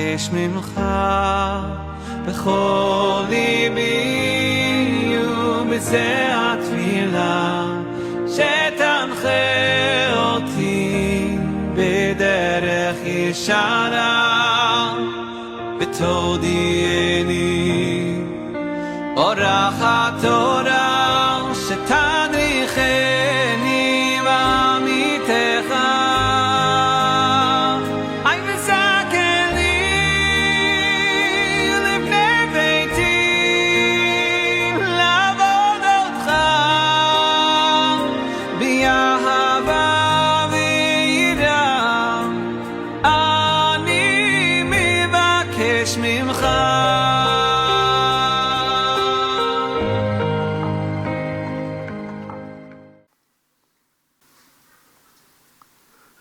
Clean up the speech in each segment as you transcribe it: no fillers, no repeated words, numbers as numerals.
מבקש ממך בכל ליבי ובזה התפילה שתנחה אותי בדרך ישרה ותודיעני אורח התורה שתדריכני בעמיתך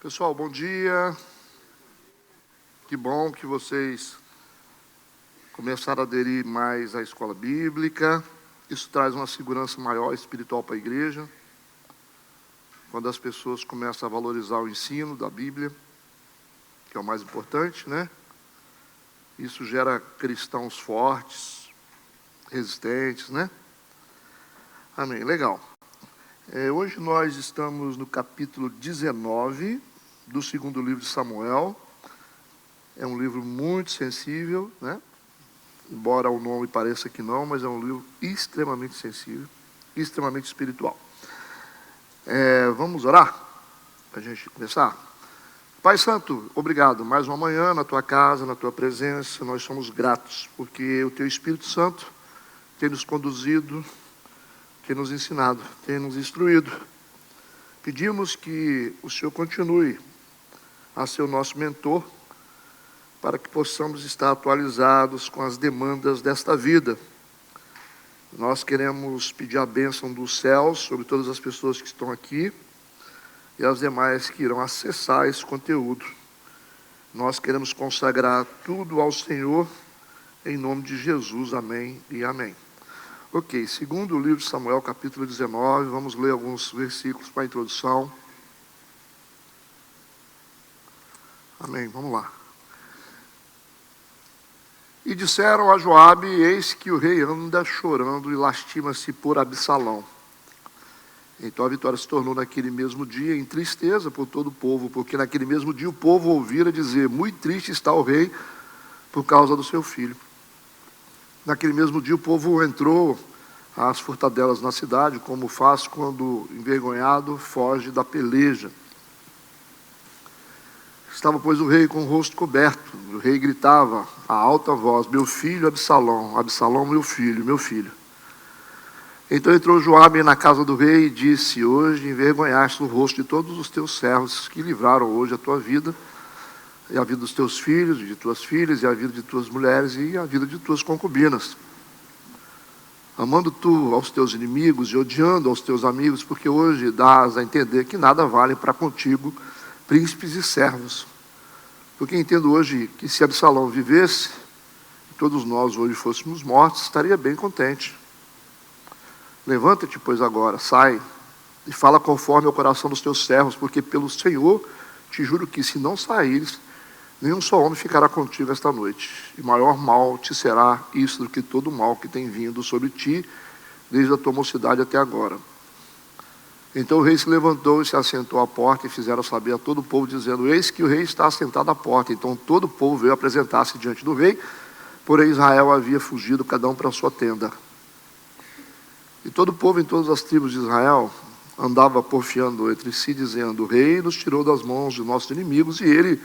Pessoal, bom dia. Que bom que vocês começaram a aderir mais à escola bíblica. Isso traz uma segurança maior espiritual para a igreja. Quando as pessoas começam a valorizar o ensino da Bíblia, que é o mais importante, né? Isso gera cristãos fortes, resistentes, né? Amém, legal. Hoje nós estamos no capítulo 19 do segundo livro de Samuel. É um livro muito sensível, né? Embora o nome pareça que não, mas é um livro extremamente sensível, extremamente espiritual. Vamos orar para a gente começar? Pai Santo, obrigado. Mais uma manhã na tua casa, na tua presença. Nós somos gratos, porque o teu Espírito Santo tem nos conduzido, tem nos ensinado, tem nos instruído. Pedimos que o Senhor continue a ser o nosso mentor, para que possamos estar atualizados com as demandas desta vida. Nós queremos pedir a bênção dos céus sobre todas as pessoas que estão aqui e as demais que irão acessar esse conteúdo. Nós queremos consagrar tudo ao Senhor, em nome de Jesus, amém e amém. Ok, segundo o livro de Samuel, capítulo 19, vamos ler alguns versículos para a introdução. Amém, vamos lá. E disseram a Joabe, eis que o rei anda chorando e lastima-se por Absalão. Então a vitória se tornou naquele mesmo dia em tristeza por todo o povo, porque naquele mesmo dia o povo ouvira dizer, muito triste está o rei por causa do seu filho. Naquele mesmo dia o povo entrou às furtadelas na cidade, como faz quando envergonhado foge da peleja. Estava, pois, o rei com o rosto coberto. O rei gritava a alta voz, meu filho Absalão, Absalão, meu filho, meu filho. Então entrou Joabe na casa do rei e disse, hoje envergonhaste o rosto de todos os teus servos que livraram hoje a tua vida, e a vida dos teus filhos, de tuas filhas, e a vida de tuas mulheres, e a vida de tuas concubinas. Amando tu aos teus inimigos e odiando aos teus amigos, porque hoje dás a entender que nada vale para contigo príncipes e servos. Porque entendo hoje que se Absalão vivesse, e todos nós hoje fôssemos mortos, estaria bem contente. Levanta-te, pois, agora, sai, e fala conforme ao coração dos teus servos, porque pelo Senhor te juro que, se não saíres, nenhum só homem ficará contigo esta noite, e maior mal te será isso do que todo o mal que tem vindo sobre ti, desde a tua mocidade até agora. Então o rei se levantou e se assentou à porta, e fizeram saber a todo o povo, dizendo, eis que o rei está assentado à porta. Então todo o povo veio apresentar-se diante do rei, porém Israel havia fugido, cada um para a sua tenda. E todo o povo em todas as tribos de Israel andava porfiando entre si, dizendo, o rei nos tirou das mãos de nossos inimigos, e ele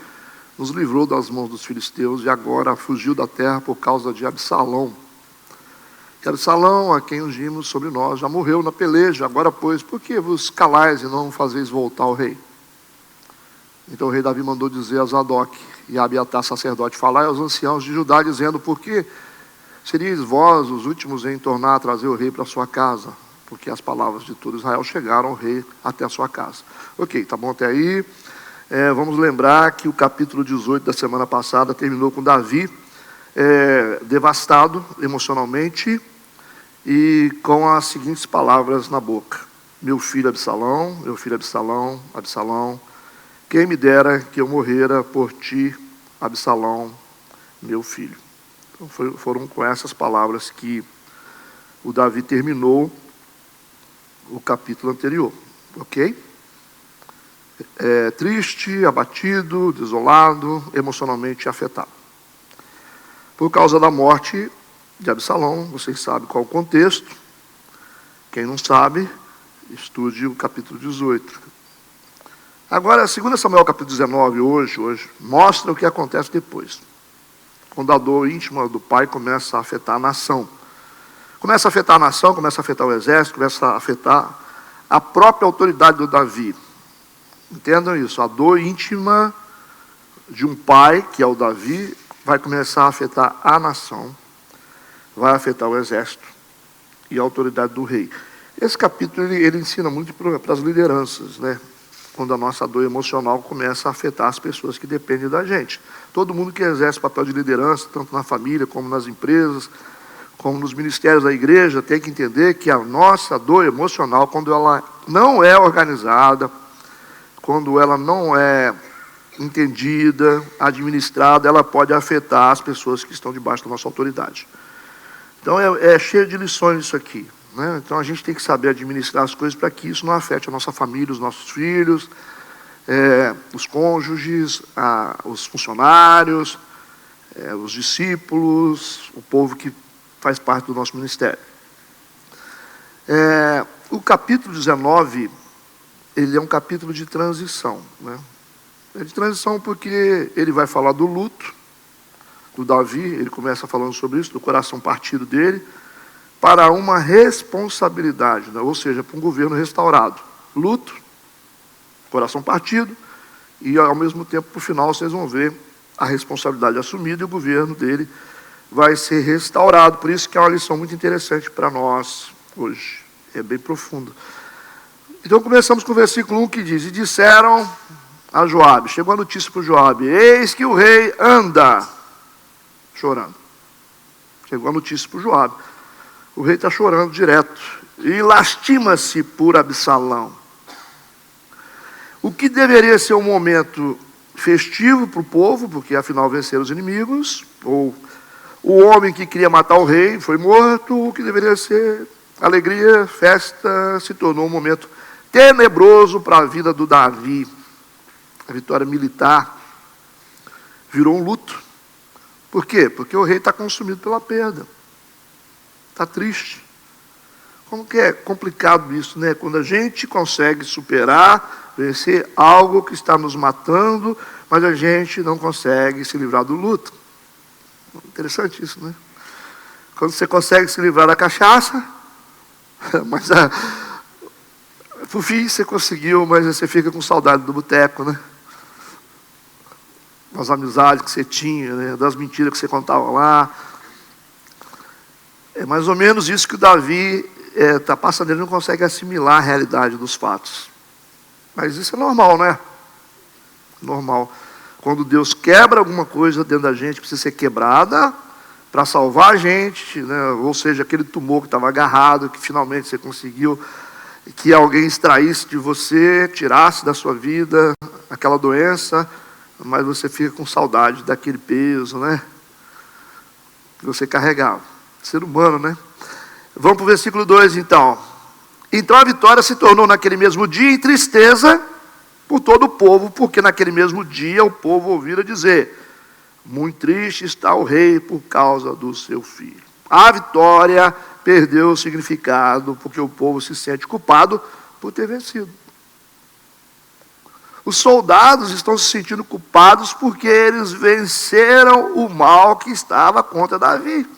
nos livrou das mãos dos filisteus, e agora fugiu da terra por causa de Absalão. E Absalão, a quem ungimos sobre nós, já morreu na peleja. Agora, pois, por que vos calais e não fazeis voltar ao rei? Então o rei Davi mandou dizer a Zadok e a Abiatar sacerdote, falai aos anciãos de Judá, dizendo, por que seríeis vós os últimos em tornar a trazer o rei para a sua casa? Porque as palavras de todo Israel chegaram ao rei até a sua casa. Ok, tá bom até aí. Vamos lembrar que o capítulo 18 da semana passada terminou com Davi devastado emocionalmente e com as seguintes palavras na boca: meu filho Absalão, Absalão, quem me dera que eu morrera por ti, Absalão, meu filho. Então foram com essas palavras que o Davi terminou o capítulo anterior, ok? Triste, abatido, desolado, emocionalmente afetado. Por causa da morte de Absalão, vocês sabem qual é o contexto. Quem não sabe, estude o capítulo 18. Agora, 2 Samuel capítulo 19, hoje, mostra o que acontece depois. Quando a dor íntima do pai começa a afetar a nação. Começa a afetar a nação, começa a afetar o exército, começa a afetar a própria autoridade do Davi. Entendam isso, a dor íntima de um pai, que é o Davi, vai começar a afetar a nação, vai afetar o exército e a autoridade do rei. Esse capítulo ele ensina muito para as lideranças, né? Quando a nossa dor emocional começa a afetar as pessoas que dependem da gente. Todo mundo que exerce papel de liderança, tanto na família como nas empresas, como nos ministérios da igreja, tem que entender que a nossa dor emocional, quando ela não é organizada, quando ela não é entendida, administrada, ela pode afetar as pessoas que estão debaixo da nossa autoridade. Então é cheio de lições isso aqui, né? Então a gente tem que saber administrar as coisas para que isso não afete a nossa família, os nossos filhos, os cônjuges, os funcionários, os discípulos, o povo que faz parte do nosso ministério. O capítulo 19, ele é um capítulo de transição, né? É de transição porque ele vai falar do luto do Davi, ele começa falando sobre isso, do coração partido dele, para uma responsabilidade, né? Ou seja, para um governo restaurado. Luto, coração partido, e ao mesmo tempo, no final, vocês vão ver a responsabilidade assumida e o governo dele vai ser restaurado. Por isso que é uma lição muito interessante para nós hoje, é bem profundo. Então começamos com o versículo 1 que diz: e disseram a Joabe, chegou a notícia para o Joabe, eis que o rei anda chorando. Chegou a notícia para o Joabe, o rei está chorando direto, e lastima-se por Absalão. O que deveria ser um momento festivo para o povo, porque afinal venceram os inimigos, ou o homem que queria matar o rei foi morto, o que deveria ser alegria, festa, se tornou um momento tenebroso para a vida do Davi. A vitória militar virou um luto. Por quê? Porque o rei está consumido pela perda. Está triste. Como que é complicado isso, né? Quando a gente consegue superar, vencer algo que está nos matando, mas a gente não consegue se livrar do luto. Interessante isso, né? Quando você consegue se livrar da cachaça, mas por fim você conseguiu, mas você fica com saudade do boteco, né? Das amizades que você tinha, né? Das mentiras que você contava lá. É mais ou menos isso que o Davi está passando, ele não consegue assimilar a realidade dos fatos. Mas isso é normal, né? Normal. Quando Deus quebra alguma coisa dentro da gente, precisa ser quebrada para salvar a gente, né? Ou seja, aquele tumor que estava agarrado, que finalmente você conseguiu, que alguém extraísse de você, tirasse da sua vida aquela doença, mas você fica com saudade daquele peso, né? Que você carregava. Ser humano, né? Vamos para o versículo 2, então. Então a vitória se tornou naquele mesmo dia em tristeza por todo o povo, porque naquele mesmo dia o povo ouvira dizer: muito triste está o rei por causa do seu filho. A vitória perdeu o significado, porque o povo se sente culpado por ter vencido. Os soldados estão se sentindo culpados porque eles venceram o mal que estava contra Davi.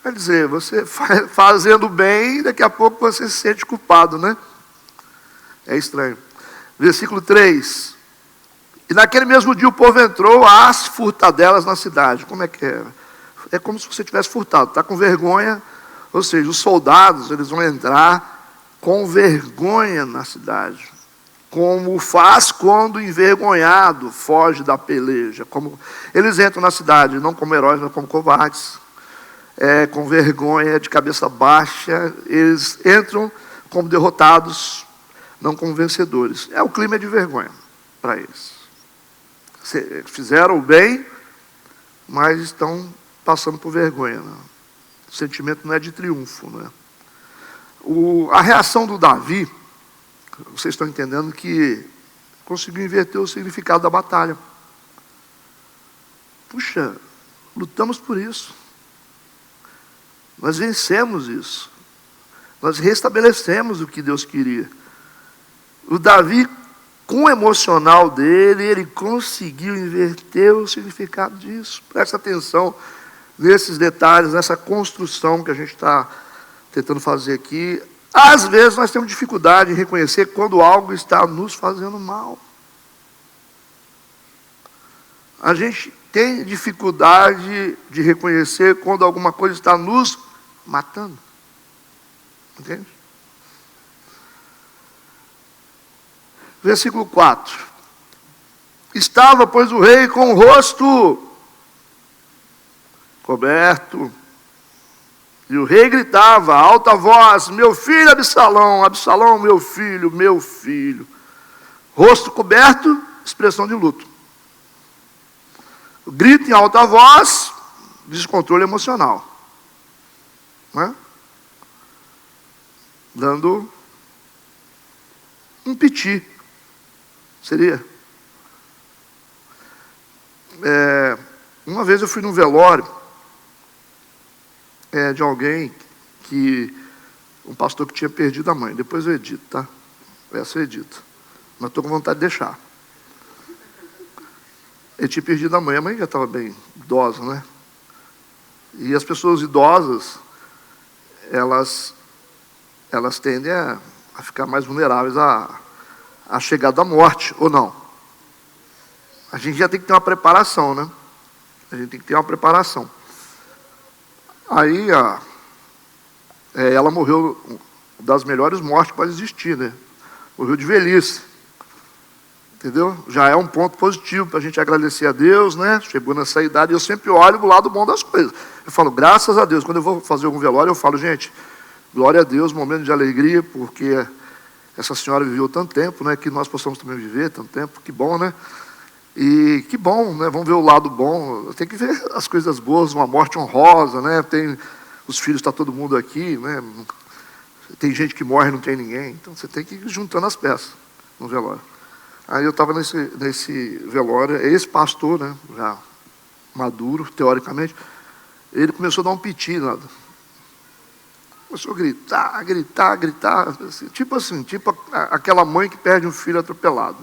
Quer dizer, você fazendo bem, daqui a pouco você se sente culpado, né? É estranho. Versículo 3. E naquele mesmo dia o povo entrou às furtadelas na cidade. Como é que é? É como se você tivesse furtado, está com vergonha. Ou seja, os soldados, eles vão entrar com vergonha na cidade. Como faz quando envergonhado foge da peleja. Como eles entram na cidade, não como heróis, mas como covardes. Com vergonha, de cabeça baixa. Eles entram como derrotados, não como vencedores. O clima de vergonha para eles. fizeram o bem, mas estão passando por vergonha. Né? O sentimento não é de triunfo. Né? A reação do Davi, vocês estão entendendo que conseguiu inverter o significado da batalha. Puxa, lutamos por isso. Nós vencemos isso. Nós restabelecemos o que Deus queria. O Davi, com o emocional dele, ele conseguiu inverter o significado disso. Presta atenção nesses detalhes, nessa construção que a gente está tentando fazer aqui. Às vezes nós temos dificuldade em reconhecer quando algo está nos fazendo mal. A gente tem dificuldade de reconhecer quando alguma coisa está nos matando. Entende? Versículo 4. Estava, pois, o rei com o rosto coberto, e o rei gritava a alta voz: meu filho Absalão, Absalão, meu filho, meu filho. Rosto coberto, expressão de luto. O grito em alta voz, descontrole emocional. Não é? Dando um piti. Seria. Uma vez eu fui num velório de alguém um pastor que tinha perdido a mãe. Depois eu edito, tá? Essa eu edito. Mas estou com vontade de deixar. Ele tinha perdido a mãe já estava bem idosa, né? E as pessoas idosas, elas tendem a ficar mais vulneráveis à chegada da morte, ou não? A gente já tem que ter uma preparação, né? A gente tem que ter uma preparação. Aí, ela morreu das melhores mortes que pode existir, né? Morreu de velhice. Entendeu? Já é um ponto positivo para a gente agradecer a Deus, né? Chegou nessa idade, eu sempre olho do lado bom das coisas. Eu falo, graças a Deus. Quando eu vou fazer algum velório, eu falo, gente, glória a Deus, momento de alegria, porque essa senhora viveu tanto tempo, né? Que nós possamos também viver tanto tempo, que bom, né? E que bom, né? Vamos ver o lado bom. Tem que ver as coisas boas, uma morte honrosa, né? Tem os filhos, está todo mundo aqui, né? Tem gente que morre e não tem ninguém. Então você tem que ir juntando as peças no velório. Aí eu estava nesse velório, esse pastor, né, já maduro, teoricamente, ele começou a dar um piti, nada. Começou a gritar, tipo aquela mãe que perde um filho atropelado.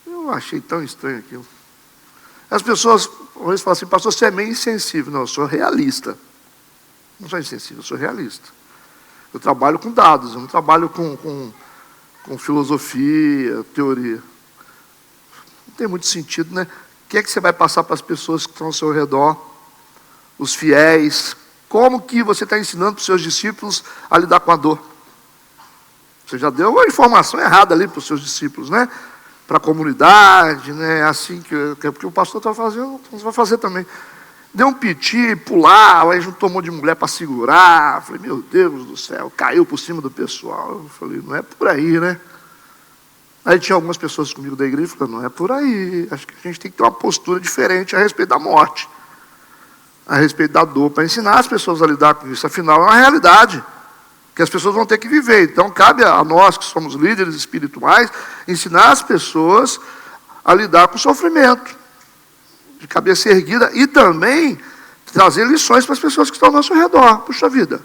Eu achei tão estranho aquilo. As pessoas, às vezes falam assim, pastor, você é meio insensível. Não, eu sou realista. Não sou insensível, eu sou realista. Eu trabalho com dados, eu não trabalho com filosofia, teoria. Não tem muito sentido, né? O que é que você vai passar para as pessoas que estão ao seu redor, os fiéis? Como que você está ensinando para os seus discípulos a lidar com a dor? Você já deu a informação errada ali para os seus discípulos, né? Para a comunidade, né? Assim porque o pastor está fazendo, você vai fazer também. Deu um piti, pular, aí juntou um monte de mulher para segurar. Falei, meu Deus do céu, caiu por cima do pessoal. Eu falei, não é por aí, né? Aí tinha algumas pessoas comigo da igreja, falando, não é por aí. Acho que a gente tem que ter uma postura diferente a respeito da morte, a respeito da dor, para ensinar as pessoas a lidar com isso. Afinal, é uma realidade que as pessoas vão ter que viver. Então, cabe a nós, que somos líderes espirituais, ensinar as pessoas a lidar com o sofrimento, de cabeça erguida, e também trazer lições para as pessoas que estão ao nosso redor. Puxa vida.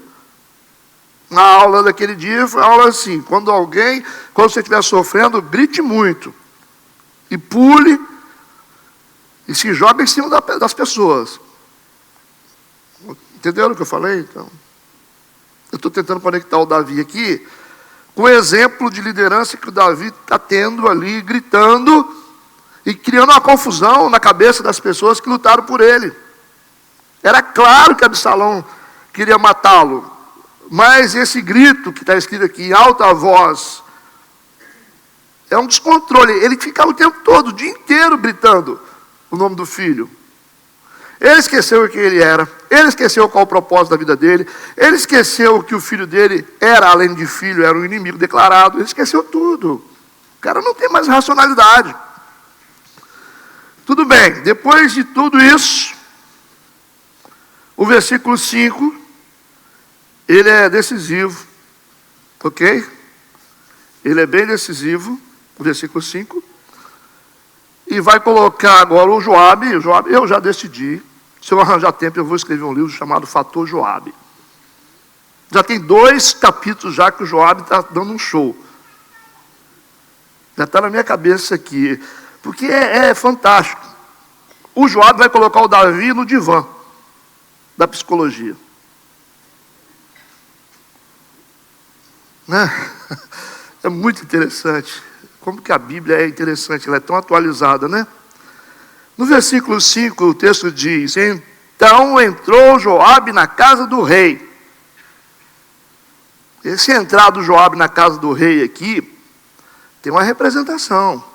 Na aula daquele dia, foi a aula assim, quando você estiver sofrendo, grite muito, e pule, e se joga em cima das pessoas. Entenderam o que eu falei? Então, eu estou tentando conectar o Davi aqui com o exemplo de liderança que o Davi está tendo ali, gritando e criando uma confusão na cabeça das pessoas que lutaram por ele. Era claro que Absalão queria matá-lo, mas esse grito que está escrito aqui em alta voz é um descontrole. Ele ficava o tempo todo, o dia inteiro gritando o nome do filho. Ele esqueceu quem ele era, ele esqueceu qual o propósito da vida dele, ele esqueceu que o filho dele era, além de filho, era um inimigo declarado, ele esqueceu tudo. O cara não tem mais racionalidade. Tudo bem, depois de tudo isso, o versículo 5, ele é decisivo, ok? Ele é bem decisivo, o versículo 5. E vai colocar agora o Joabe, eu já decidi, se eu arranjar tempo eu vou escrever um livro chamado Fator Joabe. Já tem 2 capítulos já que o Joabe está dando um show. Já está na minha cabeça aqui, porque é fantástico. O Joabe vai colocar o Davi no divã da psicologia. Né? É muito interessante. Como que a Bíblia é interessante, ela é tão atualizada, né? No versículo 5, o texto diz: então entrou Joabe na casa do rei. Esse entrar do Joabe na casa do rei aqui, tem uma representação.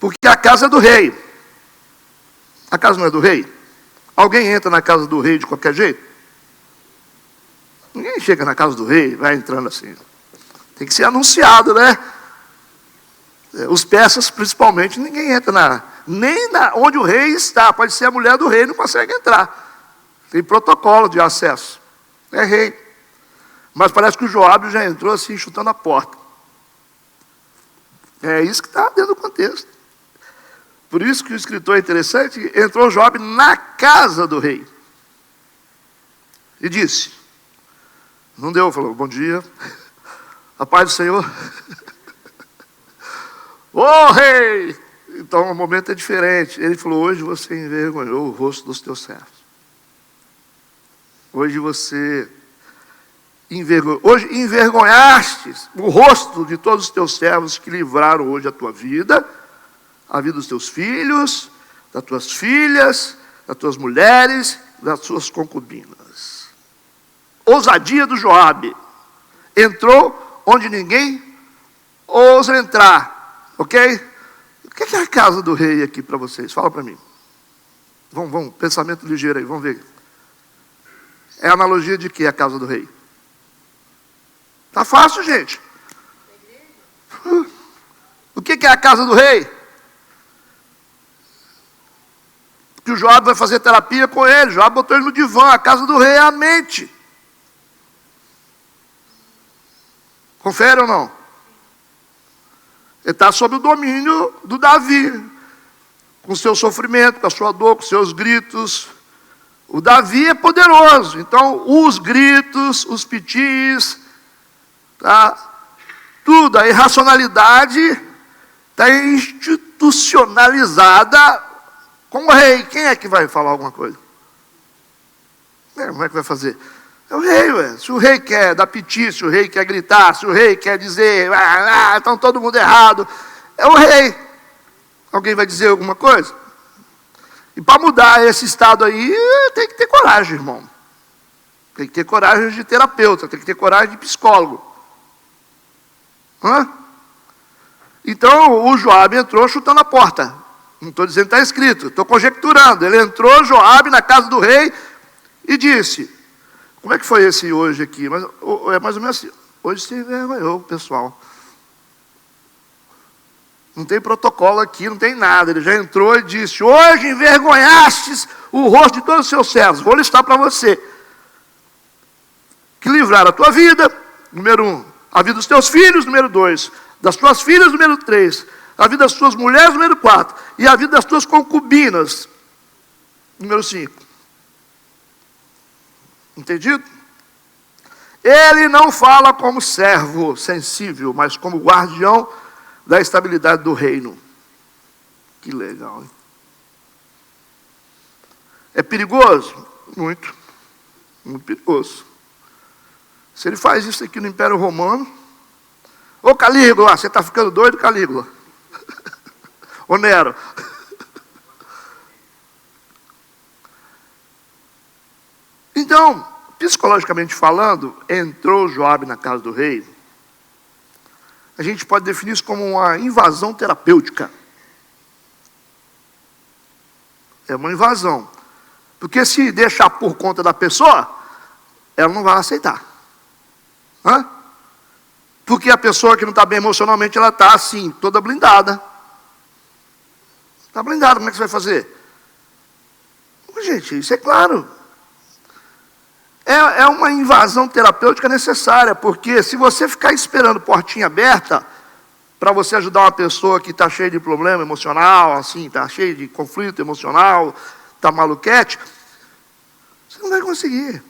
Porque a casa é do rei. A casa não é do rei? Alguém entra na casa do rei de qualquer jeito? Ninguém chega na casa do rei, vai entrando assim. Tem que ser anunciado, né? Os persas, principalmente, ninguém entra nem onde o rei está. Pode ser a mulher do rei, não consegue entrar. Tem protocolo de acesso. É rei. Mas parece que o Joabe já entrou assim, chutando a porta. É isso que está dentro do contexto. Por isso que o escritor é interessante, entrou Joabe na casa do rei. E disse, não deu, falou, bom dia, a paz do Senhor. Ô rei! Então o momento é diferente. Ele falou, hoje você envergonhou o rosto dos teus servos. Hoje você envergonhaste o rosto de todos os teus servos que livraram hoje a tua vida, a vida dos teus filhos, das tuas filhas, das tuas mulheres, das suas concubinas. Ousadia do Joabe. Entrou onde ninguém ousa entrar. Ok? O que é a casa do rei aqui para vocês? Fala para mim. Vamos, pensamento ligeiro aí, vamos ver. É a analogia de que a casa do rei? Tá fácil, gente. O que é a casa do rei? Que o Joabe vai fazer terapia com ele. Joabe botou ele no divã. A casa do rei é a mente. Confere ou não? Ele está sob o domínio do Davi, com o seu sofrimento, com a sua dor, com os seus gritos. O Davi é poderoso, então os gritos, os pitis, tá? Tudo, a irracionalidade está institucionalizada com o rei. Quem é que vai falar alguma coisa? Como é que vai fazer? É o rei, ué. Se o rei quer dar piti, se o rei quer gritar, se o rei quer dizer, estão todo mundo errado, é o rei. Alguém vai dizer alguma coisa? E para mudar esse estado aí, tem que ter coragem, irmão. Tem que ter coragem de terapeuta, tem que ter coragem de psicólogo. Então, o Joabe entrou chutando a porta. Não estou dizendo que está escrito, estou conjecturando. Ele entrou, Joabe, na casa do rei e disse... Como é que foi esse hoje aqui? Mas, é mais ou menos assim. Hoje se envergonhou, pessoal. Não tem protocolo aqui, não tem nada. Ele já entrou e disse, hoje envergonhastes o rosto de todos os seus servos. Vou listar para você. Que livraram a tua vida, número 1. A vida dos teus filhos, número 2. Das tuas filhas, número 3. A vida das tuas mulheres, número 4. E a vida das tuas concubinas, número 5. Entendido? Ele não fala como servo sensível, mas como guardião da estabilidade do reino. Que legal, hein? É perigoso? Muito. Muito perigoso. Se ele faz isso aqui no Império Romano... Ô Calígula, você está ficando doido, Calígula? Ô Nero... Então, psicologicamente falando, entrou Joabe na casa do rei. A gente pode definir isso como uma invasão terapêutica. É uma invasão. Porque se deixar por conta da pessoa, ela não vai aceitar. Porque a pessoa que não está bem emocionalmente, ela está assim, toda blindada. Está blindado, como é que você vai fazer? Gente, isso é claro. É uma invasão terapêutica necessária, porque se você ficar esperando portinha aberta para você ajudar uma pessoa que está cheia de problema emocional, assim, está cheia de conflito emocional, está maluquete, você não vai conseguir.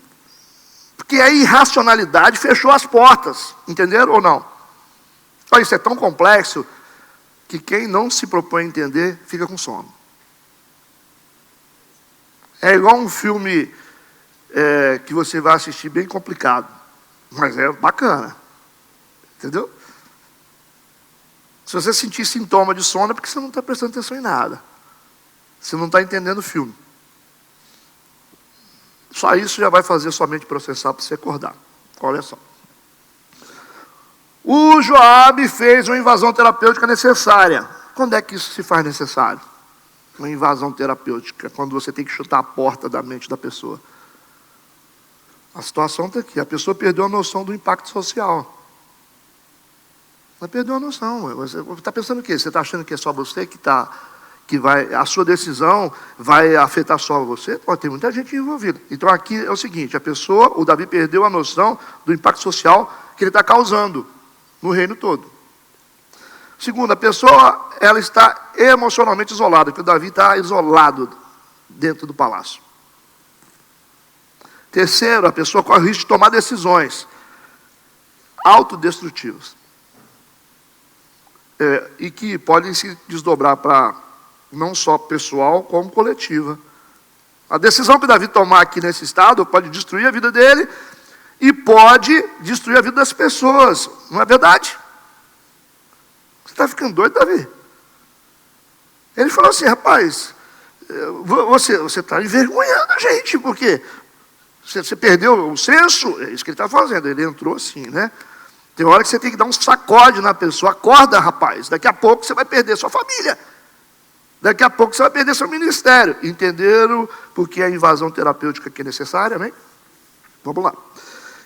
Porque a irracionalidade fechou as portas, entenderam ou não? Olha, isso é tão complexo que quem não se propõe a entender fica com sono. É igual um filme que você vai assistir bem complicado, mas é bacana, entendeu? Se você sentir sintoma de sono é porque você não está prestando atenção em nada, você não está entendendo o filme. Só isso já vai fazer sua mente processar para você acordar. Olha só. O Joabe fez uma invasão terapêutica necessária. Quando é que isso se faz necessário? Uma invasão terapêutica, quando você tem que chutar a porta da mente da pessoa. A situação está aqui. A pessoa perdeu a noção do impacto social. Ela perdeu a noção. Você está pensando o quê? Você está achando que é só você que vai, a sua decisão vai afetar só você? Pô, tem muita gente envolvida. Então aqui é o seguinte, o Davi perdeu a noção do impacto social que ele está causando no reino todo. Segundo, a pessoa, ela está emocionalmente isolada, porque o Davi está isolado dentro do palácio. Terceiro, a pessoa corre o risco de tomar decisões autodestrutivas. E que podem se desdobrar para não só pessoal, como coletiva. A decisão que Davi tomar aqui nesse estado pode destruir a vida dele e pode destruir a vida das pessoas. Não é verdade? Você está ficando doido, Davi? Ele falou assim, rapaz, você está envergonhando a gente, porque você perdeu o senso, é isso que ele está fazendo. Ele entrou assim, né? Tem hora que você tem que dar um sacode na pessoa. Acorda, rapaz, daqui a pouco você vai perder sua família. Daqui a pouco você vai perder seu ministério. Entenderam porque a invasão terapêutica aqui é necessária, né? Vamos lá.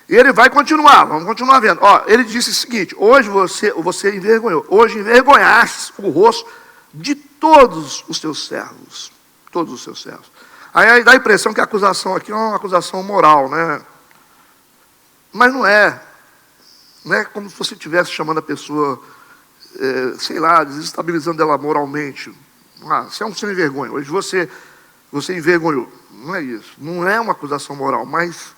E ele vai continuar, vamos continuar vendo. Ó, ele disse o seguinte, hoje você envergonhou. Hoje envergonhaste o rosto de todos os teus servos. Todos os seus servos. Aí dá a impressão que a acusação aqui é uma acusação moral, né? Mas não é. Não é como se você estivesse chamando a pessoa, sei lá, desestabilizando ela moralmente. Você é um sem vergonha. Hoje você envergonhou. Não é isso. Não é uma acusação moral, mas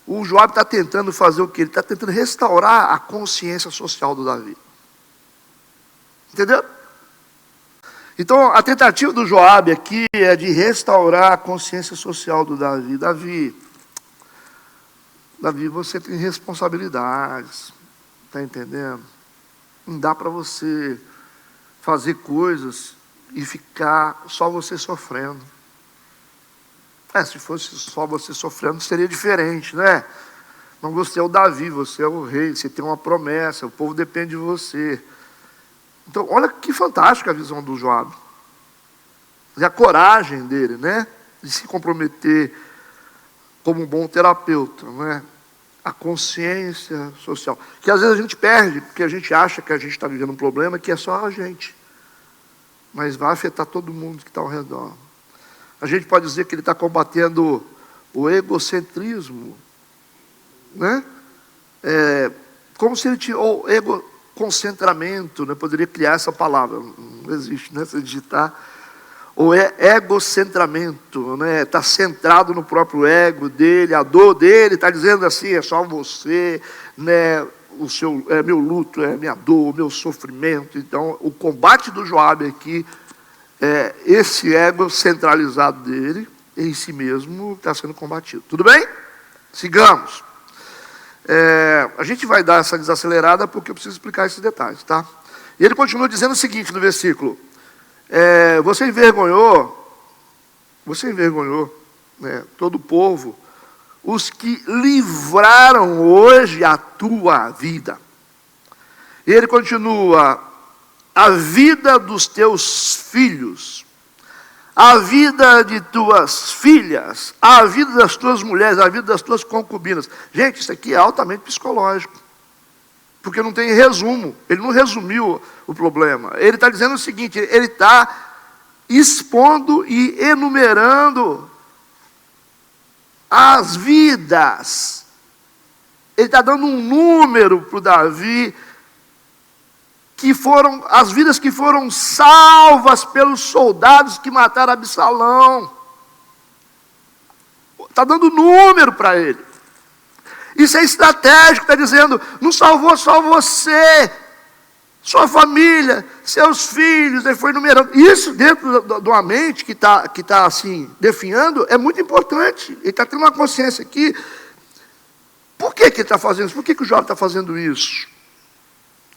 o Joabe está tentando fazer o quê? Ele está tentando restaurar a consciência social do Davi. Entendeu? Então, a tentativa do Joabe aqui é de restaurar a consciência social do Davi. Davi, você tem responsabilidades. Está entendendo? Não dá para você fazer coisas e ficar só você sofrendo. Se fosse só você sofrendo, seria diferente, né? Mas você é o Davi, você é o rei, você tem uma promessa, o povo depende de você. Então, olha que fantástica a visão do Joabe. E a coragem dele, né? De se comprometer como um bom terapeuta, né? A consciência social. Que às vezes a gente perde, porque a gente acha que a gente está vivendo um problema que é só a gente. Mas vai afetar todo mundo que está ao redor. A gente pode dizer que ele está combatendo o egocentrismo, né? Como se ele tinha o egoconcentramento, né? Poderia criar essa palavra, não existe, né? Se digitar, o egocentramento, né? Está centrado no próprio ego dele, a dor dele, está dizendo assim, é só você, né? Meu luto, é minha dor, meu sofrimento. Então, o combate do Joabe aqui esse ego centralizado dele, em si mesmo, está sendo combatido. Tudo bem? Sigamos. A gente vai dar essa desacelerada porque eu preciso explicar esses detalhes, tá? E ele continua dizendo o seguinte no versículo. Você envergonhou, né, todo o povo, os que livraram hoje a tua vida. E ele continua, a vida dos teus filhos, a vida de tuas filhas, a vida das tuas mulheres, a vida das tuas concubinas. Gente, isso aqui é altamente psicológico, porque não tem resumo, ele não resumiu o problema. Ele está dizendo o seguinte, ele está expondo e enumerando as vidas. Ele está dando um número para o Davi, que foram as vidas que foram salvas pelos soldados que mataram Absalão. Está dando número para ele. Isso é estratégico, está dizendo, não salvou só você, sua família, seus filhos, ele foi numerando. Isso dentro de uma mente que está assim, definhando, é muito importante. Ele está tendo uma consciência aqui. Por que ele está fazendo isso? Por que o Jó está fazendo isso?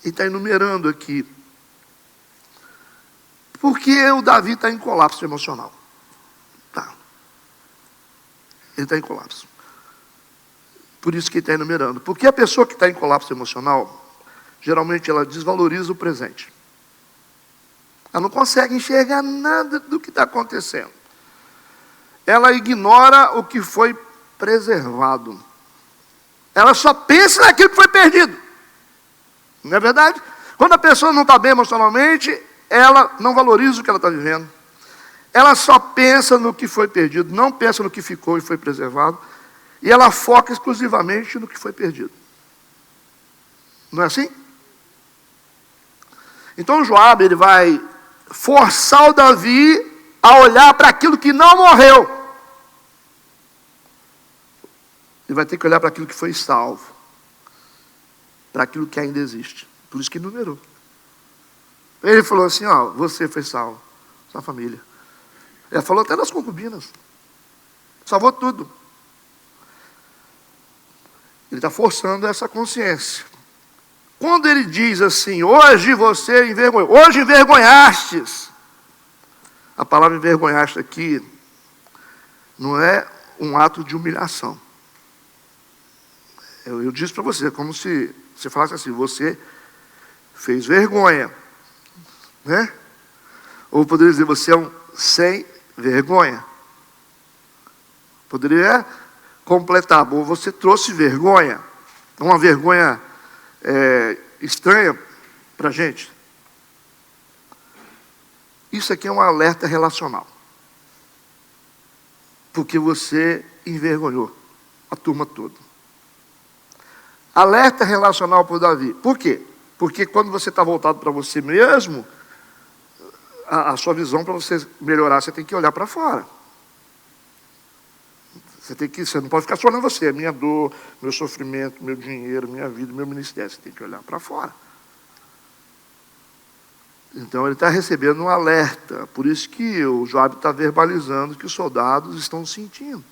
Ele está enumerando aqui. Porque o Davi está em colapso emocional. Tá. Ele está em colapso. Por isso que ele está enumerando. Porque a pessoa que está em colapso emocional, geralmente ela desvaloriza o presente. Ela não consegue enxergar nada do que está acontecendo. Ela ignora o que foi preservado. Ela só pensa naquilo que foi perdido. Não é verdade? Quando a pessoa não está bem emocionalmente, ela não valoriza o que ela está vivendo. Ela só pensa no que foi perdido, não pensa no que ficou e foi preservado. E ela foca exclusivamente no que foi perdido. Não é assim? Então Joabe, ele vai forçar o Davi a olhar para aquilo que não morreu. Ele vai ter que olhar para aquilo que foi salvo. Para aquilo que ainda existe. Por isso que numerou. Ele falou assim, ó, você foi salvo. Sua família. Ele falou até das concubinas. Salvou tudo. Ele está forçando essa consciência. Quando ele diz assim, hoje você envergonhou, hoje envergonhastes. A palavra envergonhaste aqui não é um ato de humilhação. Eu disse para você, como se você falasse assim, você fez vergonha. Né? Ou poderia dizer, você é um sem vergonha. Poderia completar, bom, você trouxe vergonha. Uma vergonha estranha para a gente. Isso aqui é um alerta relacional. Porque você envergonhou a turma toda. Alerta relacional para o Davi. Por quê? Porque quando você está voltado para você mesmo, a sua visão para você melhorar, você tem que olhar para fora. Você não pode ficar só olhando você, minha dor, meu sofrimento, meu dinheiro, minha vida, meu ministério. Você tem que olhar para fora. Então ele está recebendo um alerta. Por isso que o Joabe está verbalizando que os soldados estão sentindo.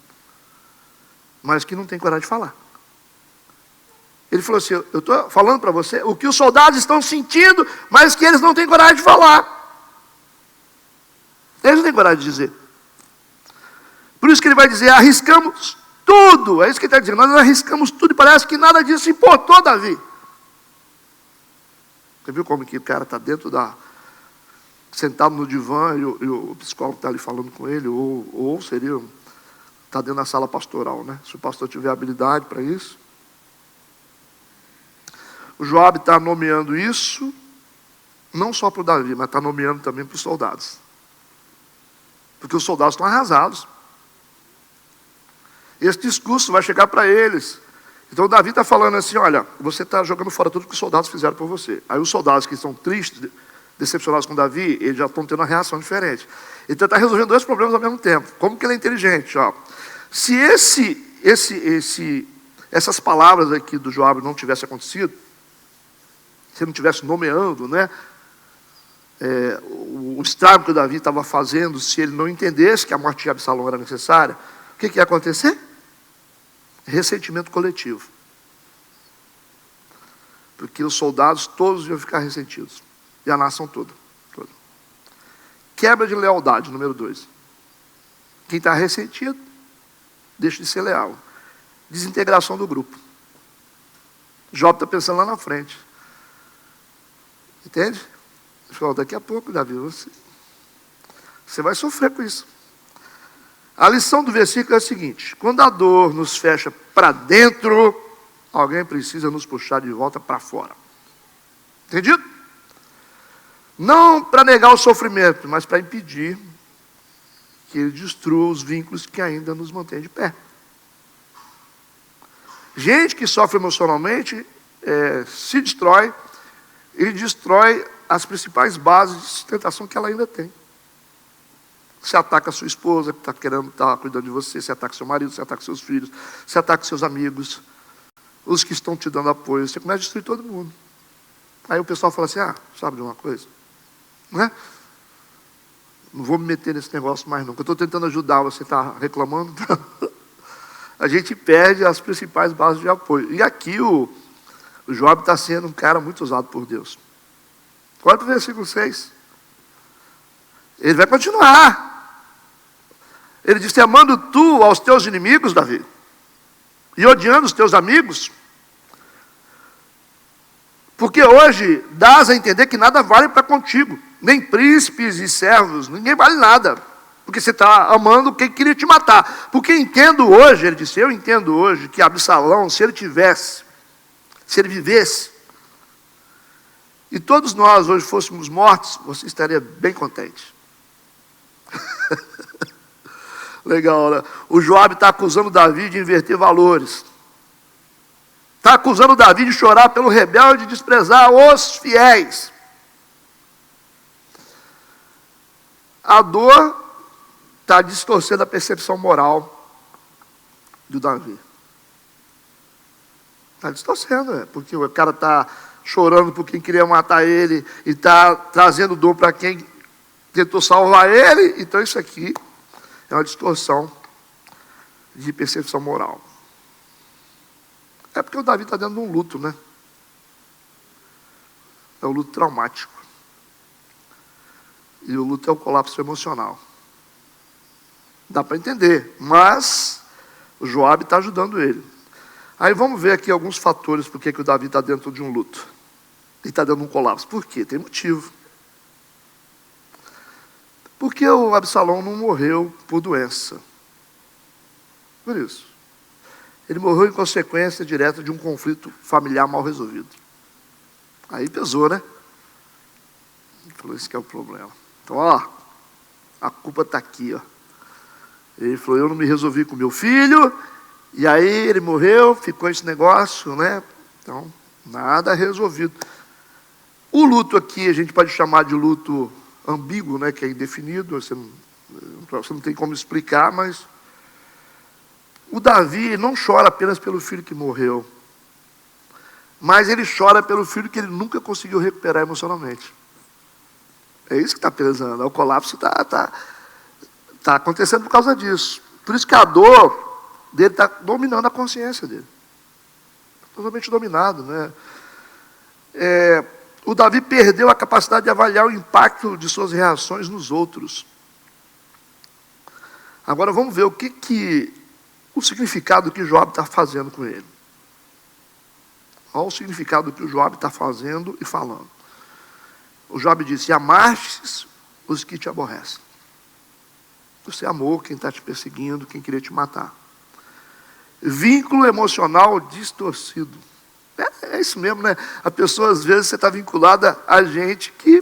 Mas que não tem coragem de falar. Ele falou assim, eu estou falando para você o que os soldados estão sentindo, mas que eles não têm coragem de falar. Eles não têm coragem de dizer. Por isso que ele vai dizer, arriscamos tudo. É isso que ele está dizendo, nós arriscamos tudo e parece que nada disso importou, Davi. Você viu como que o cara está dentro sentado no divã e o psicólogo está ali falando com ele, ou seria, está dentro da sala pastoral, né? Se o pastor tiver habilidade para isso. O Joabe está nomeando isso, não só para o Davi, mas está nomeando também para os soldados. Porque os soldados estão arrasados. Esse discurso vai chegar para eles. Então o Davi está falando assim, olha, você está jogando fora tudo que os soldados fizeram por você. Aí os soldados que estão tristes, decepcionados com Davi, eles já estão tendo uma reação diferente. Então ele está resolvendo dois problemas ao mesmo tempo. Como que ele é inteligente? Ó. Se essas palavras aqui do Joabe não tivessem acontecido, se ele não estivesse nomeando, né, o estrago que o Davi estava fazendo, se ele não entendesse que a morte de Absalão era necessária, o que ia acontecer? Ressentimento coletivo. Porque os soldados todos iam ficar ressentidos. E a nação toda. Quebra de lealdade, número 2. Quem está ressentido, deixa de ser leal. Desintegração do grupo. Jó está pensando lá na frente. Entende? Ele falou, daqui a pouco, Davi, você vai sofrer com isso. A lição do versículo é a seguinte, quando a dor nos fecha para dentro, alguém precisa nos puxar de volta para fora. Entendido? Não para negar o sofrimento, mas para impedir que ele destrua os vínculos que ainda nos mantêm de pé. Gente que sofre emocionalmente se destrói e destrói as principais bases de sustentação que ela ainda tem. Você ataca a sua esposa, que está querendo estar cuidando de você, você ataca seu marido, você ataca seus filhos, você ataca seus amigos, os que estão te dando apoio, você começa a destruir todo mundo. Aí o pessoal fala assim, sabe de uma coisa? Não vou me meter nesse negócio mais não, porque eu estou tentando ajudar, você está reclamando. A gente perde as principais bases de apoio. E aqui o Jobe está sendo um cara muito usado por Deus. Olha para o versículo 6. Ele vai continuar. Ele disse, amando tu aos teus inimigos, Davi, e odiando os teus amigos, porque hoje dás a entender que nada vale para contigo, nem príncipes e servos, ninguém vale nada, porque você está amando quem queria te matar. Porque entendo hoje, ele disse, eu entendo hoje que Absalão, se ele vivesse, e todos nós hoje fôssemos mortos, você estaria bem contente. Legal, né? O Joabe está acusando Davi de inverter valores. Está acusando Davi de chorar pelo rebelde e desprezar os fiéis. A dor está distorcendo a percepção moral do Davi. Está distorcendo, porque o cara está chorando por quem queria matar ele e está trazendo dor para quem tentou salvar ele. Então isso aqui é uma distorção de percepção moral. É porque o Davi está dentro de um luto, né? É um luto traumático. E o luto é o colapso emocional. Dá para entender, mas o Joabe está ajudando ele. Aí vamos ver aqui alguns fatores por que o Davi está dentro de um luto. E está dando um colapso. Por quê? Tem motivo. Porque o Absalão não morreu por doença. Por isso. Ele morreu em consequência direta de um conflito familiar mal resolvido. Aí pesou, né? Ele falou, esse que é o problema. Então, a culpa está aqui, Ele falou, eu não me resolvi com meu filho, e aí ele morreu, ficou esse negócio, né? Então, nada resolvido. O luto aqui, a gente pode chamar de luto ambíguo, né? Que é indefinido, você não tem como explicar, mas o Davi não chora apenas pelo filho que morreu, mas ele chora pelo filho que ele nunca conseguiu recuperar emocionalmente. É isso que está pesando. O colapso está acontecendo por causa disso. Por isso que a dor dele está dominando a consciência dele. Está totalmente dominado, né? O Davi perdeu a capacidade de avaliar o impacto de suas reações nos outros. Agora vamos ver o significado que Joabe está fazendo com ele. Olha o significado que o Joabe está fazendo e falando. O Joabe disse, amastes os que te aborrecem. Você amou quem está te perseguindo, quem queria te matar. Vínculo emocional distorcido. É isso mesmo, né? A pessoa, às vezes, você está vinculada a gente que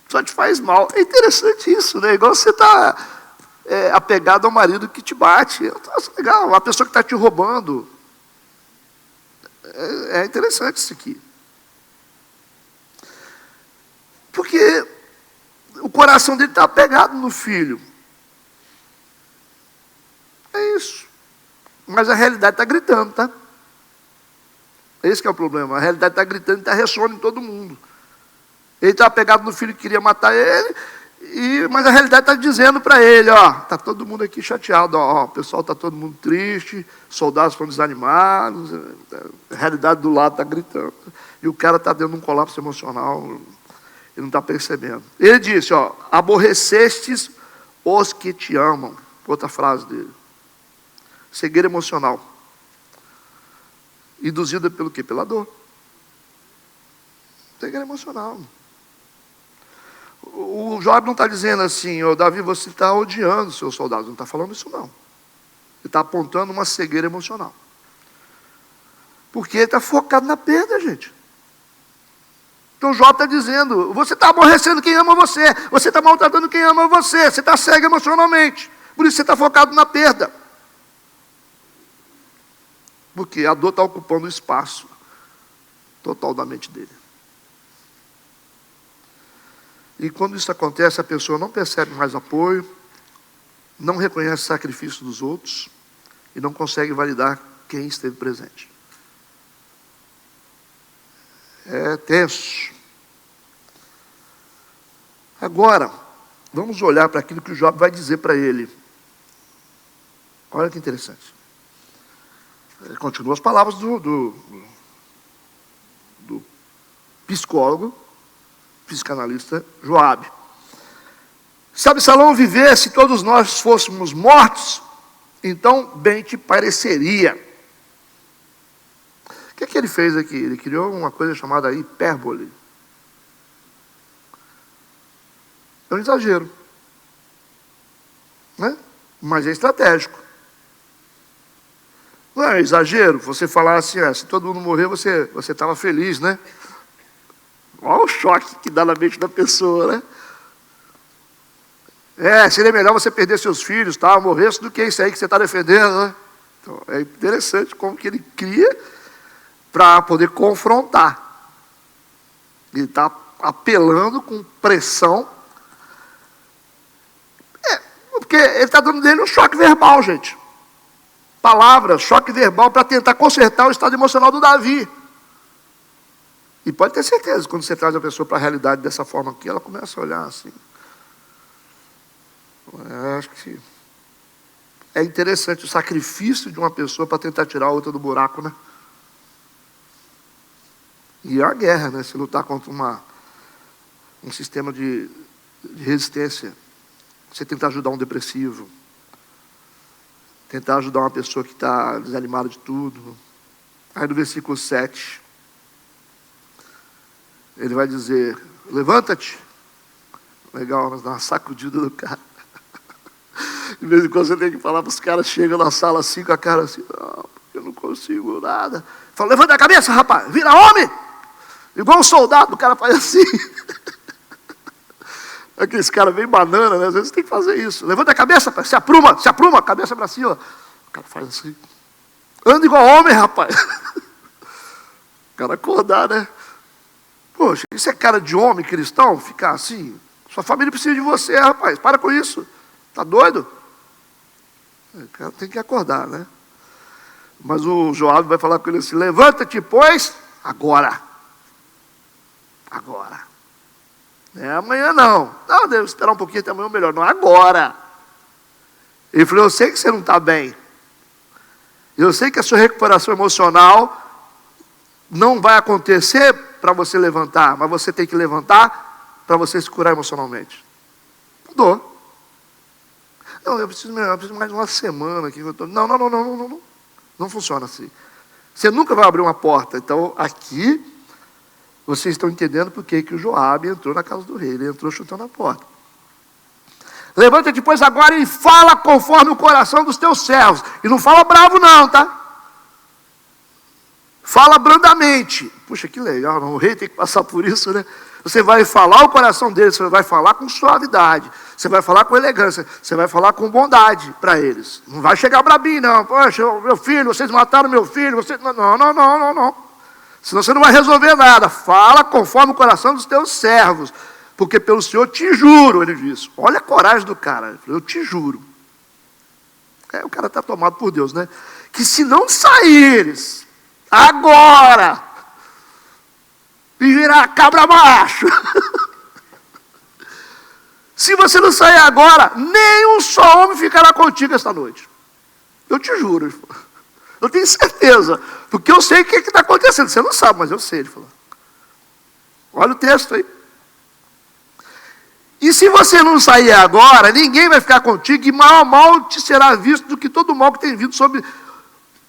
só te faz mal. É interessante isso, né? Igual você está apegado ao marido que te bate. Nossa, legal. A pessoa que está te roubando. É interessante isso aqui. Porque o coração dele está apegado no filho. É isso. Mas a realidade está gritando, tá? Esse que é o problema. A realidade está gritando e está ressoando em todo mundo. Ele está apegado no filho que queria matar ele, mas a realidade está dizendo para ele, está todo mundo aqui chateado, o pessoal está todo mundo triste, soldados estão desanimados, a realidade do lado está gritando. E o cara está dentro de um colapso emocional, ele não está percebendo. Ele disse, aborrecestes os que te amam. Outra frase dele. Cegueira emocional. Induzida pelo quê? Pela dor. Cegueira emocional. O Joabe não está dizendo assim, Davi, você está odiando os seus soldados. Não está falando isso, não. Ele está apontando uma cegueira emocional. Porque ele está focado na perda, gente. Então Jó está dizendo, você está aborrecendo quem ama você está maltratando quem ama você está cego emocionalmente, por isso você está focado na perda. Porque a dor está ocupando o espaço total da mente dele. E quando isso acontece, a pessoa não percebe mais apoio, não reconhece o sacrifício dos outros e não consegue validar quem esteve presente. É tenso. Agora, vamos olhar para aquilo que o Jó vai dizer para ele. Olha que interessante. Continua as palavras do psicólogo, psicanalista Joabe. Se Absalão vivesse, todos nós fôssemos mortos, então bem te pareceria. O que é que ele fez aqui? Ele criou uma coisa chamada hipérbole. É um exagero, né? Mas é estratégico. Não é exagero você falar assim, se todo mundo morrer, você estava feliz, né? Olha o choque que dá na mente da pessoa, né? Seria melhor você perder seus filhos, morresse, do que isso aí que você está defendendo, né? Então, é interessante como que ele cria para poder confrontar. Ele está apelando com pressão. Porque ele está dando dele um choque verbal, gente. Palavras, choque verbal para tentar consertar o estado emocional do Davi. E pode ter certeza, quando você traz a pessoa para a realidade dessa forma aqui, ela começa a olhar assim. Eu acho que é interessante o sacrifício de uma pessoa para tentar tirar a outra do buraco, né? E é a guerra, né? Se lutar contra um sistema de resistência. Você tentar ajudar um depressivo. Tentar ajudar uma pessoa que está desanimada de tudo. Aí no versículo 7, ele vai dizer, levanta-te. Legal, mas dá uma sacudida do cara. De vez em quando você tem que falar para os caras, chegam na sala assim, com a cara assim, não, eu não consigo nada. Fala, levanta a cabeça, rapaz, vira homem. Igual um soldado, o cara faz assim. Aqueles caras bem banana, né? Às vezes tem que fazer isso. Levanta a cabeça, se apruma, cabeça para cima. O cara faz assim. Anda igual homem, rapaz. O cara acordar, né? Poxa, isso é cara de homem cristão, ficar assim? Sua família precisa de você, rapaz. Para com isso. Tá doido? O cara tem que acordar, né? Mas o Joabe vai falar com ele assim, levanta-te, pois, agora. Agora. Não é amanhã não. Não, devo esperar um pouquinho até amanhã melhor. Não, agora. Ele falou, eu sei que você não está bem. Eu sei que a sua recuperação emocional não vai acontecer para você levantar, mas você tem que levantar para você se curar emocionalmente. Mudou. Não, eu preciso mais uma semana aqui. Não. Não funciona assim. Você nunca vai abrir uma porta. Então, aqui, vocês estão entendendo por que o Joabe entrou na casa do rei. Ele entrou chutando a porta. Levanta-te, pois, agora e fala conforme o coração dos teus servos. E não fala bravo não, tá? Fala brandamente. Puxa, que legal, não? O rei tem que passar por isso, né? Você vai falar o coração dele, você vai falar com suavidade, você vai falar com elegância, você vai falar com bondade para eles. Não vai chegar brabinho, não. Poxa, meu filho, vocês mataram meu filho. Não. Senão você não vai resolver nada. Fala conforme o coração dos teus servos. Porque pelo Senhor te juro, ele disse. Olha a coragem do cara. Ele falou, eu te juro. O cara está tomado por Deus, né? Que se não saíres agora e virar cabra macho, se você não sair agora, nem um só homem ficará contigo esta noite. Eu te juro. Ele falou. Eu tenho certeza, porque eu sei o que está acontecendo. Você não sabe, mas eu sei, ele falou. Olha o texto aí. E se você não sair agora, ninguém vai ficar contigo, e mal a mal te será visto do que todo mal que tem vindo sobre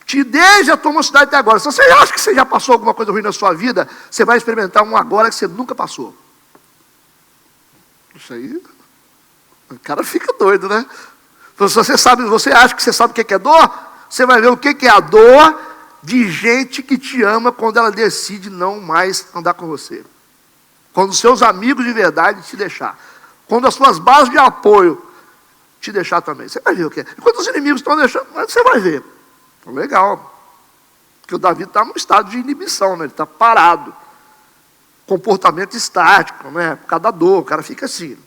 ti desde a tua mocidade até agora. Se você acha que você já passou alguma coisa ruim na sua vida, você vai experimentar um agora que você nunca passou. Isso aí, o cara fica doido, né? Então, se você acha que você sabe o que é dor, você vai ver o que é a dor de gente que te ama quando ela decide não mais andar com você. Quando os seus amigos de verdade te deixar. Quando as suas bases de apoio te deixar também. Você vai ver o que é. Enquanto os inimigos estão deixando, você vai ver. Legal. Porque o Davi está num estado de inibição, né? Ele está parado. Comportamento estático, né? Por causa da dor, o cara fica assim.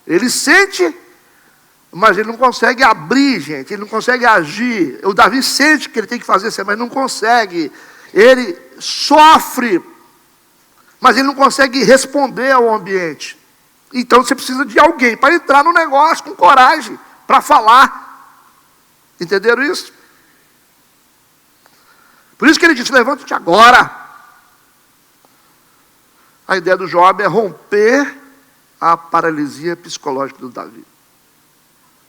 Ele sente, mas ele não consegue abrir, gente. Ele não consegue agir. O Davi sente que ele tem que fazer isso, mas não consegue. Ele sofre, mas ele não consegue responder ao ambiente. Então você precisa de alguém para entrar no negócio com coragem, para falar. Entenderam isso? Por isso que ele disse, levanta-te agora. A ideia do Jobe é romper a paralisia psicológica do Davi.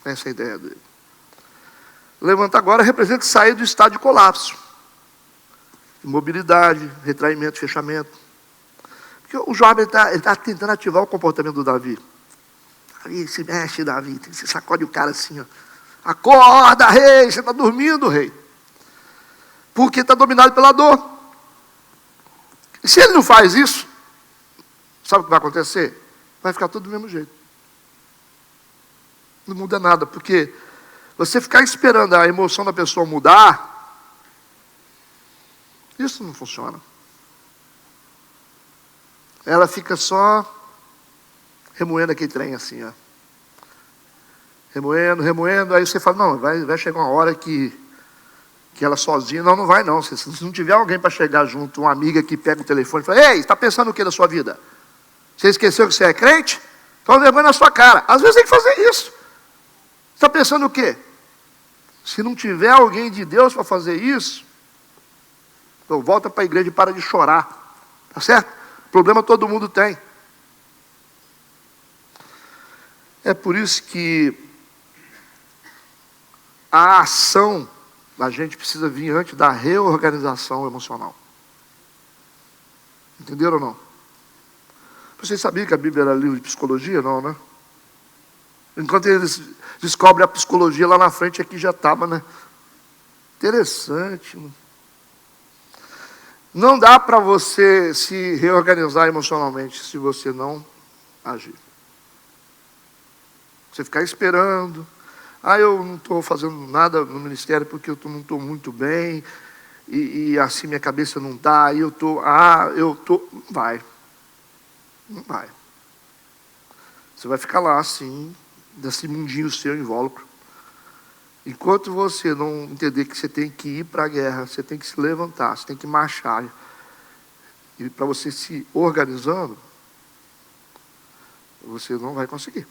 Essa é a ideia dele. Levanta agora representa sair do estado de colapso. Imobilidade, retraimento, fechamento. Porque o Jobe está tentando ativar o comportamento do Davi. Davi, se mexe, Davi. Você sacode o cara assim, ó. Acorda, rei, você está dormindo, rei. Porque está dominado pela dor. E se ele não faz isso, sabe o que vai acontecer? Vai ficar tudo do mesmo jeito. Não muda nada, porque você ficar esperando a emoção da pessoa mudar, isso não funciona. Ela fica só remoendo aquele trem assim, ó. Remoendo, aí você fala, não, vai chegar uma hora que ela sozinha, não vai não. Se não tiver alguém para chegar junto, uma amiga que pega o telefone e fala, ei, está pensando o que da sua vida? Você esqueceu que você é crente? Então vergonha na sua cara. Às vezes tem que fazer isso. Você está pensando o quê? Se não tiver alguém de Deus para fazer isso, então volta para a igreja e para de chorar. Tá certo? Problema todo mundo tem. É por isso que a ação da gente precisa vir antes da reorganização emocional. Entenderam ou não? Vocês sabiam que a Bíblia era livro de psicologia? Não, né? Enquanto eles descobrem a psicologia lá na frente, aqui já estava, né? Interessante. Não dá para você se reorganizar emocionalmente se você não agir. Você ficar esperando. Eu não estou fazendo nada no ministério porque eu não estou muito bem. E assim minha cabeça não está. Não vai. Não vai. Você vai ficar lá assim, desse mundinho seu invólucro. Enquanto você não entender que você tem que ir para a guerra, você tem que se levantar, você tem que marchar. E para você se organizando, você não vai conseguir.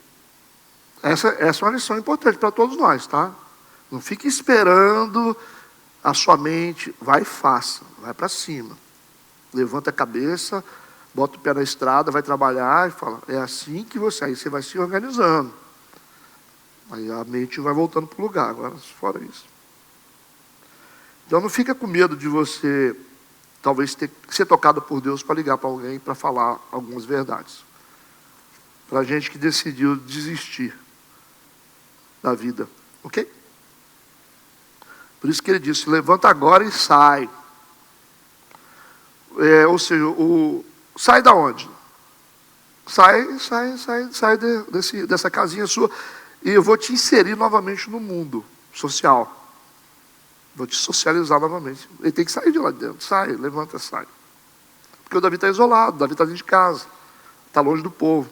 Essa é uma lição importante para todos nós, tá? Não fique esperando a sua mente. Vai e faça. Vai para cima. Levanta a cabeça, bota o pé na estrada, vai trabalhar e fala, é assim que aí você vai se organizando. Aí a mente vai voltando para o lugar, agora fora isso. Então não fica com medo de você, talvez, ter que ser tocado por Deus para ligar para alguém, para falar algumas verdades. Para gente que decidiu desistir da vida, ok? Por isso que ele disse, levanta agora e sai. Ou seja, sai da onde? Sai dessa casinha sua. E eu vou te inserir novamente no mundo social. Vou te socializar novamente. Ele tem que sair de lá de dentro. Sai, levanta, sai. Porque o Davi está isolado, o Davi está dentro de casa. Está longe do povo.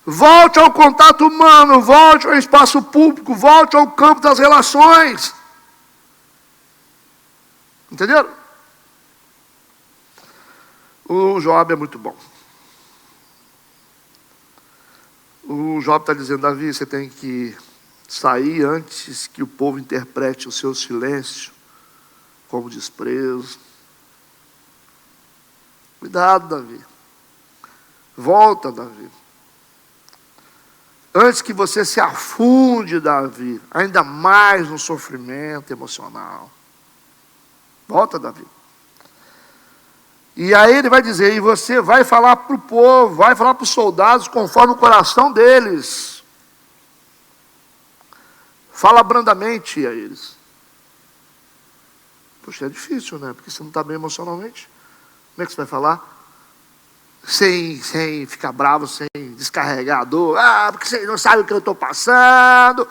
Volte ao contato humano, volte ao espaço público, volte ao campo das relações. Entenderam? O Jobe é muito bom. O Jobe está dizendo, Davi, você tem que sair antes que o povo interprete o seu silêncio como desprezo. Cuidado, Davi. Volta, Davi. Antes que você se afunde, Davi, ainda mais no sofrimento emocional. Volta, Davi. E aí ele vai dizer, e você vai falar para o povo, vai falar para os soldados conforme o coração deles. Fala brandamente a eles. Poxa, é difícil, né? Porque você não está bem emocionalmente. Como é que você vai falar? sem ficar bravo, sem descarregar a dor. Ah, porque você não sabe o que eu estou passando.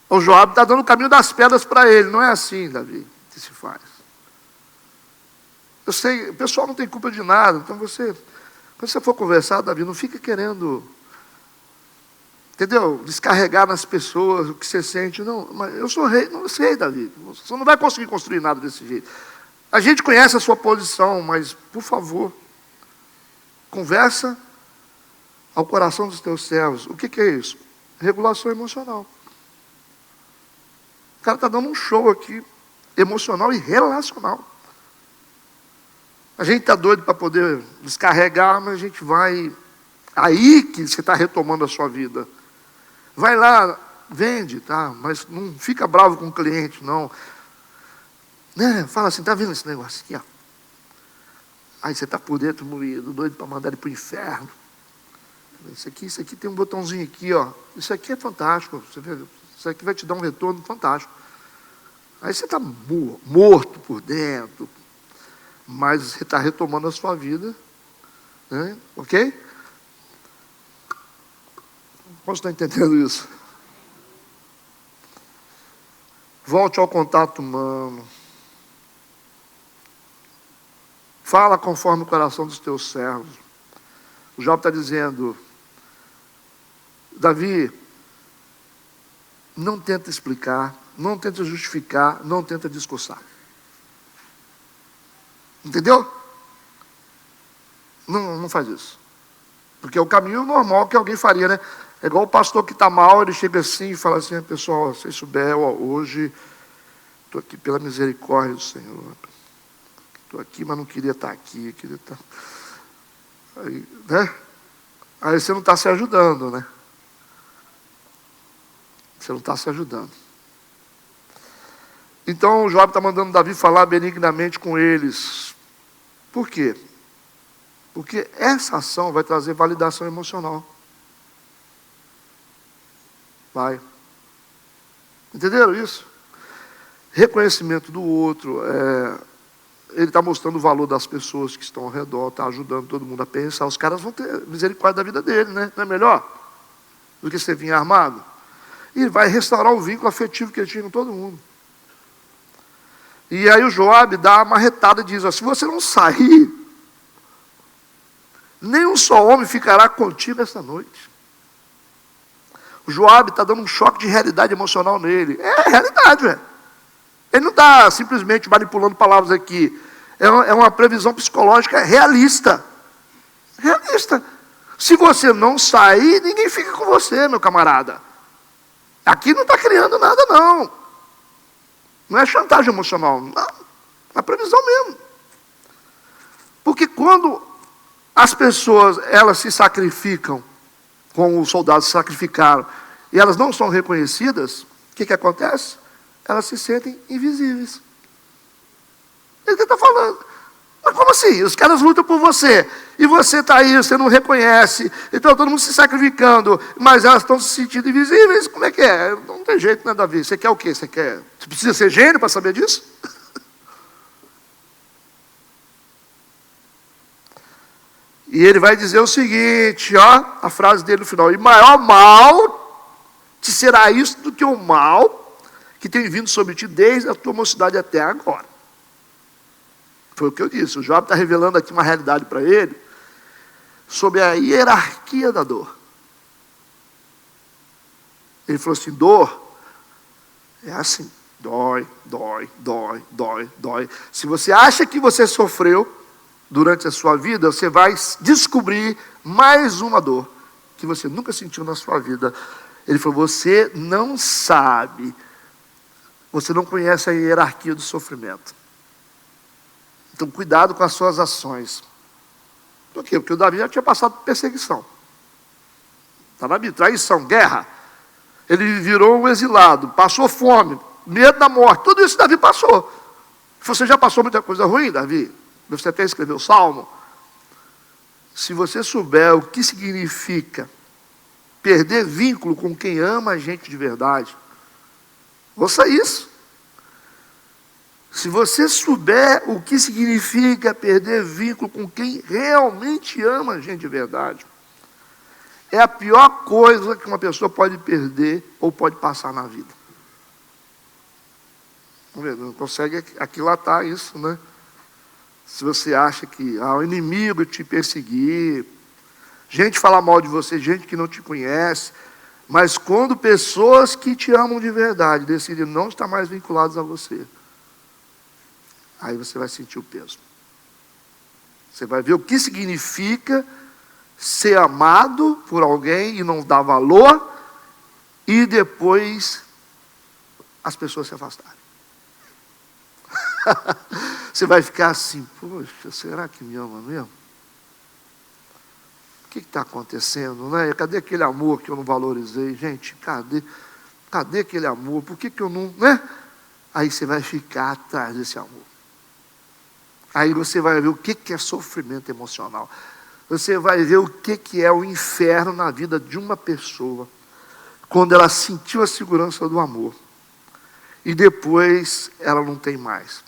O Joabe está dando o caminho das pedras para ele. Não é assim, Davi, que se faz. Eu sei, o pessoal não tem culpa de nada. Então quando você for conversar, Davi, não fica querendo, entendeu? Descarregar nas pessoas o que você sente. Não, mas eu sou rei, não sei, Davi. Você não vai conseguir construir nada desse jeito. A gente conhece a sua posição, mas, por favor, conversa ao coração dos teus servos. O que é isso? Regulação emocional. O cara está dando um show aqui, emocional e relacional. A gente está doido para poder descarregar, mas a gente vai... Aí que você está retomando a sua vida. Vai lá, vende, tá? Mas não fica bravo com o cliente, não. Né? Fala assim, tá vendo esse negócio aqui, ó? Aí você está por dentro moído, doido para mandar ele para o inferno. Isso aqui tem um botãozinho aqui, ó. Isso aqui é fantástico. Você vê? Isso aqui vai te dar um retorno fantástico. Aí você está morto por dentro, mas você está retomando a sua vida, né? Ok? Posso estar entendendo isso? Volte ao contato humano. Fala conforme o coração dos teus servos. O Jobe está dizendo, Davi, não tenta explicar, não tenta justificar, não tenta discursar. Entendeu? Não faz isso. Porque é o caminho normal que alguém faria, né? É igual o pastor que está mal, ele chega assim e fala assim, pessoal, se vocês souberem, hoje estou aqui pela misericórdia do Senhor. Estou aqui, mas não queria estar aqui, queria estar... Aí, né? Aí você não está se ajudando, né? Você não está se ajudando. Então o Jobe está mandando Davi falar benignamente com eles. Por quê? Porque essa ação vai trazer validação emocional. Vai. Entenderam isso? Reconhecimento do outro. Ele está mostrando o valor das pessoas que estão ao redor, está ajudando todo mundo a pensar. Os caras vão ter misericórdia da vida dele, né? Não é melhor do que você vir armado? E vai restaurar o vínculo afetivo que ele tinha com todo mundo. E aí o Joabe dá uma marretada e diz, ó, se você não sair, nem um só homem ficará contigo esta noite. O Joabe está dando um choque de realidade emocional nele. É realidade, velho. Ele não está simplesmente manipulando palavras aqui. É uma previsão psicológica realista. Realista. Se você não sair, ninguém fica com você, meu camarada. Aqui não está criando nada, não. Não é chantagem emocional. Não. É previsão mesmo. Porque quando as pessoas, elas se sacrificam, como os soldados se sacrificaram, e elas não são reconhecidas, o que acontece? Elas se sentem invisíveis. É o que ele está falando. Mas como assim? Os caras lutam por você, e você está aí, você não reconhece, então todo mundo se sacrificando, mas elas estão se sentindo invisíveis. Como é que é? Não tem jeito, né, Davi? Você quer o quê? Você precisa ser gênio para saber disso? E ele vai dizer o seguinte, ó, a frase dele no final, e maior mal te será isso do que o mal que tem vindo sobre ti desde a tua mocidade até agora. Foi o que eu disse. O Jobe está revelando aqui uma realidade para ele sobre a hierarquia da dor. Ele falou assim, dor é assim, dói, dói, dói, dói, dói. Se você acha que você sofreu durante a sua vida, você vai descobrir mais uma dor que você nunca sentiu na sua vida. Ele falou, você não sabe, você não conhece a hierarquia do sofrimento. Então, cuidado com as suas ações. Por quê? Porque o Davi já tinha passado por perseguição. Está na Bíblia, traição, guerra. Ele virou um exilado, passou fome, medo da morte. Tudo isso Davi passou. Você já passou muita coisa ruim, Davi? Você até escreveu o Salmo. Se você souber o que significa perder vínculo com quem ama a gente de verdade, ouça isso. Se você souber o que significa perder vínculo com quem realmente ama a gente de verdade, é a pior coisa que uma pessoa pode perder ou pode passar na vida. Não consegue aquilatar isso, né? Se você acha que o inimigo te perseguir, gente falar mal de você, gente que não te conhece, mas quando pessoas que te amam de verdade decidem não estar mais vinculadas a você, aí você vai sentir o peso. Você vai ver o que significa ser amado por alguém e não dar valor, e depois as pessoas se afastarem. Você vai ficar assim, poxa, será que me ama mesmo? O que está acontecendo, né? Cadê aquele amor que eu não valorizei? Gente, cadê aquele amor? Por que eu não, né? Aí você vai ficar atrás desse amor. Aí você vai ver o que é sofrimento emocional. Você vai ver o que é o inferno na vida de uma pessoa, quando ela sentiu a segurança do amor, e depois ela não tem mais.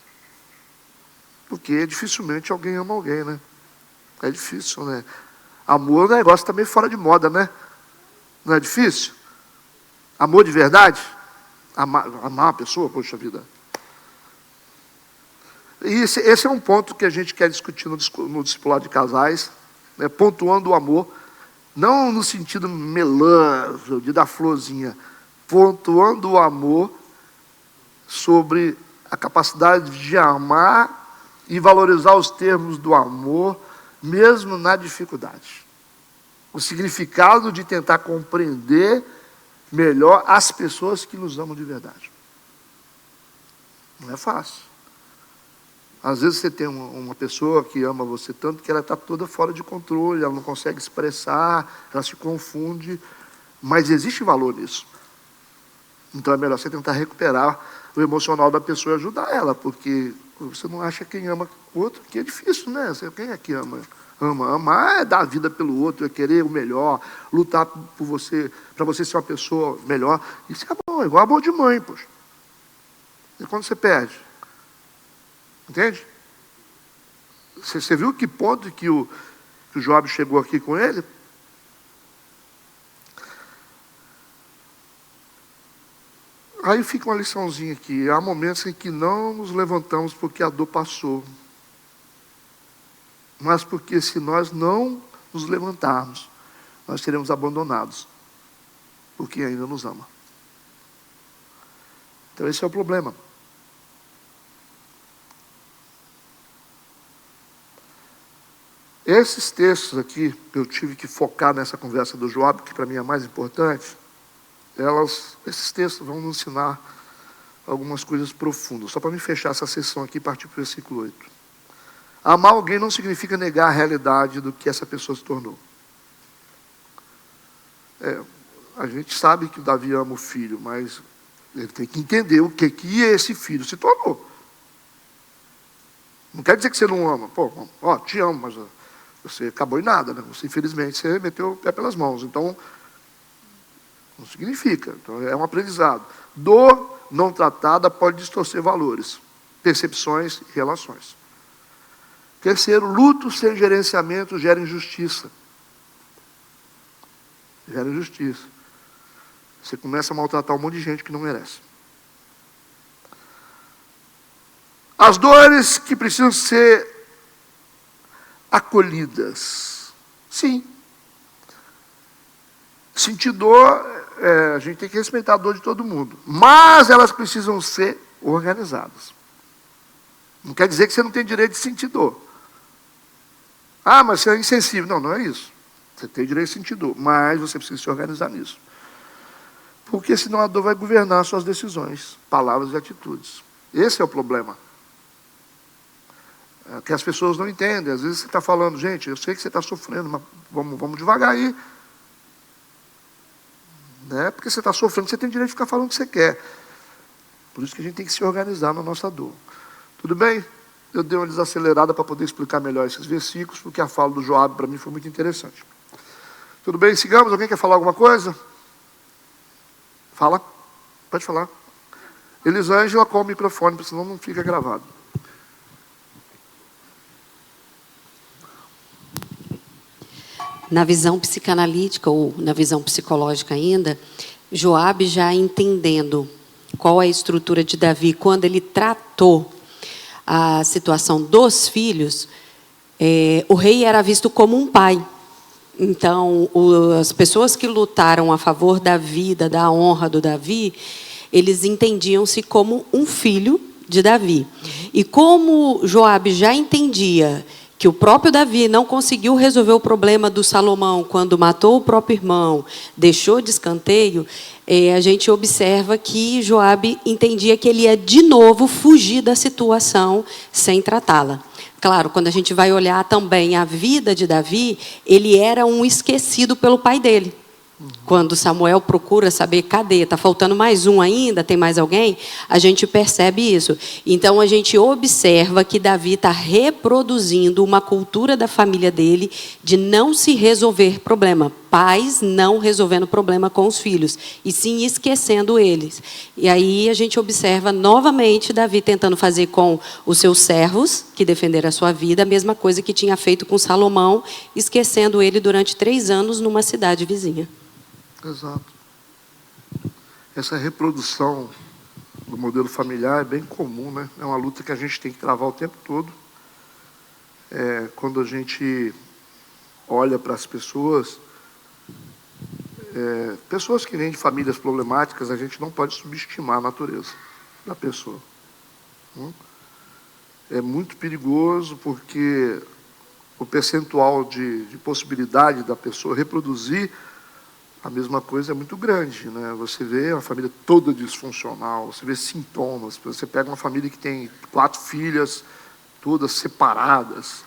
Porque dificilmente alguém ama alguém, né? É difícil, né? Amor é um negócio também fora de moda, né? Não é difícil? Amor de verdade? Amar uma pessoa, poxa vida. E esse é um ponto que a gente quer discutir no discipulado de casais, né? Pontuando o amor, não no sentido melanjo, de dar florzinha, pontuando o amor sobre a capacidade de amar e valorizar os termos do amor, mesmo na dificuldade. O significado de tentar compreender melhor as pessoas que nos amam de verdade. Não é fácil. Às vezes você tem uma pessoa que ama você tanto que ela está toda fora de controle, ela não consegue expressar, ela se confunde, mas existe valor nisso. Então é melhor você tentar recuperar o emocional da pessoa e ajudar ela, porque você não acha quem ama o outro, que é difícil, né? Quem é que ama? Amar é dar a vida pelo outro, é querer o melhor, lutar por você, para você ser uma pessoa melhor. Isso é bom, é igual amor de mãe, poxa. E quando você perde? Entende? Você viu que ponto que o Job chegou aqui com ele? Aí fica uma liçãozinha aqui. Há momentos em que não nos levantamos porque a dor passou, mas porque se nós não nos levantarmos, nós seremos abandonados, porque ainda nos ama. Então esse é o problema. Esses textos aqui, eu tive que focar nessa conversa do Job, que para mim é mais importante, esses textos vão nos ensinar algumas coisas profundas. Só para me fechar essa sessão aqui, partir para o versículo 8. Amar alguém não significa negar a realidade do que essa pessoa se tornou. A gente sabe que o Davi ama o filho, mas ele tem que entender o que esse filho se tornou. Não quer dizer que você não ama. Pô, te amo, mas você acabou em nada, né? Você, infelizmente, você meteu o pé pelas mãos. Então, não significa. Então, é um aprendizado. Dor não tratada pode distorcer valores, percepções e relações. Terceiro, luto sem gerenciamento gera injustiça. Gera injustiça. Você começa a maltratar um monte de gente que não merece. As dores que precisam ser acolhidas. Sim. Sentir dor, a gente tem que respeitar a dor de todo mundo. Mas elas precisam ser organizadas. Não quer dizer que você não tem direito de sentir dor. Ah, mas você é insensível. Não, não é isso. Você tem direito de sentir dor, mas você precisa se organizar nisso. Porque senão a dor vai governar suas decisões, palavras e atitudes. Esse é o problema. Que as pessoas não entendem. Às vezes você está falando, gente, eu sei que você está sofrendo, mas vamos devagar aí. Né? Porque você está sofrendo, você tem direito de ficar falando o que você quer. Por isso que a gente tem que se organizar na nossa dor. Tudo bem? Eu dei uma desacelerada para poder explicar melhor esses versículos, porque a fala do Joab para mim foi muito interessante. Tudo bem? Sigamos? Alguém quer falar alguma coisa? Fala. Pode falar. Elisângela com o microfone, porque senão não fica gravado. Na visão psicanalítica, ou na visão psicológica ainda, Joabe, já entendendo qual é a estrutura de Davi, quando ele tratou a situação dos filhos, o rei era visto como um pai. Então, as pessoas que lutaram a favor da vida, da honra do Davi, eles entendiam-se como um filho de Davi. E como Joabe já entendia que o próprio Davi não conseguiu resolver o problema do Salomão quando matou o próprio irmão, deixou de escanteio, a gente observa que Joabe entendia que ele ia de novo fugir da situação sem tratá-la. Claro, quando a gente vai olhar também a vida de Davi, ele era um esquecido pelo pai dele. Quando Samuel procura saber, cadê? Está faltando mais um ainda? Tem mais alguém? A gente percebe isso. Então, a gente observa que Davi está reproduzindo uma cultura da família dele de não se resolver problema. Pais não resolvendo problema com os filhos, e sim esquecendo eles. E aí a gente observa novamente Davi tentando fazer com os seus servos, que defenderam a sua vida, a mesma coisa que tinha feito com Salomão, esquecendo ele durante 3 anos numa cidade vizinha. Exato. Essa reprodução do modelo familiar é bem comum, né? É uma luta que a gente tem que travar o tempo todo. Quando a gente olha para as pessoas, pessoas que vêm de famílias problemáticas, a gente não pode subestimar a natureza da pessoa. É muito perigoso porque o percentual de possibilidade da pessoa reproduzir a mesma coisa é muito grande, né? Você vê uma família toda disfuncional, você vê sintomas. Você pega uma família que tem 4 filhas, todas separadas,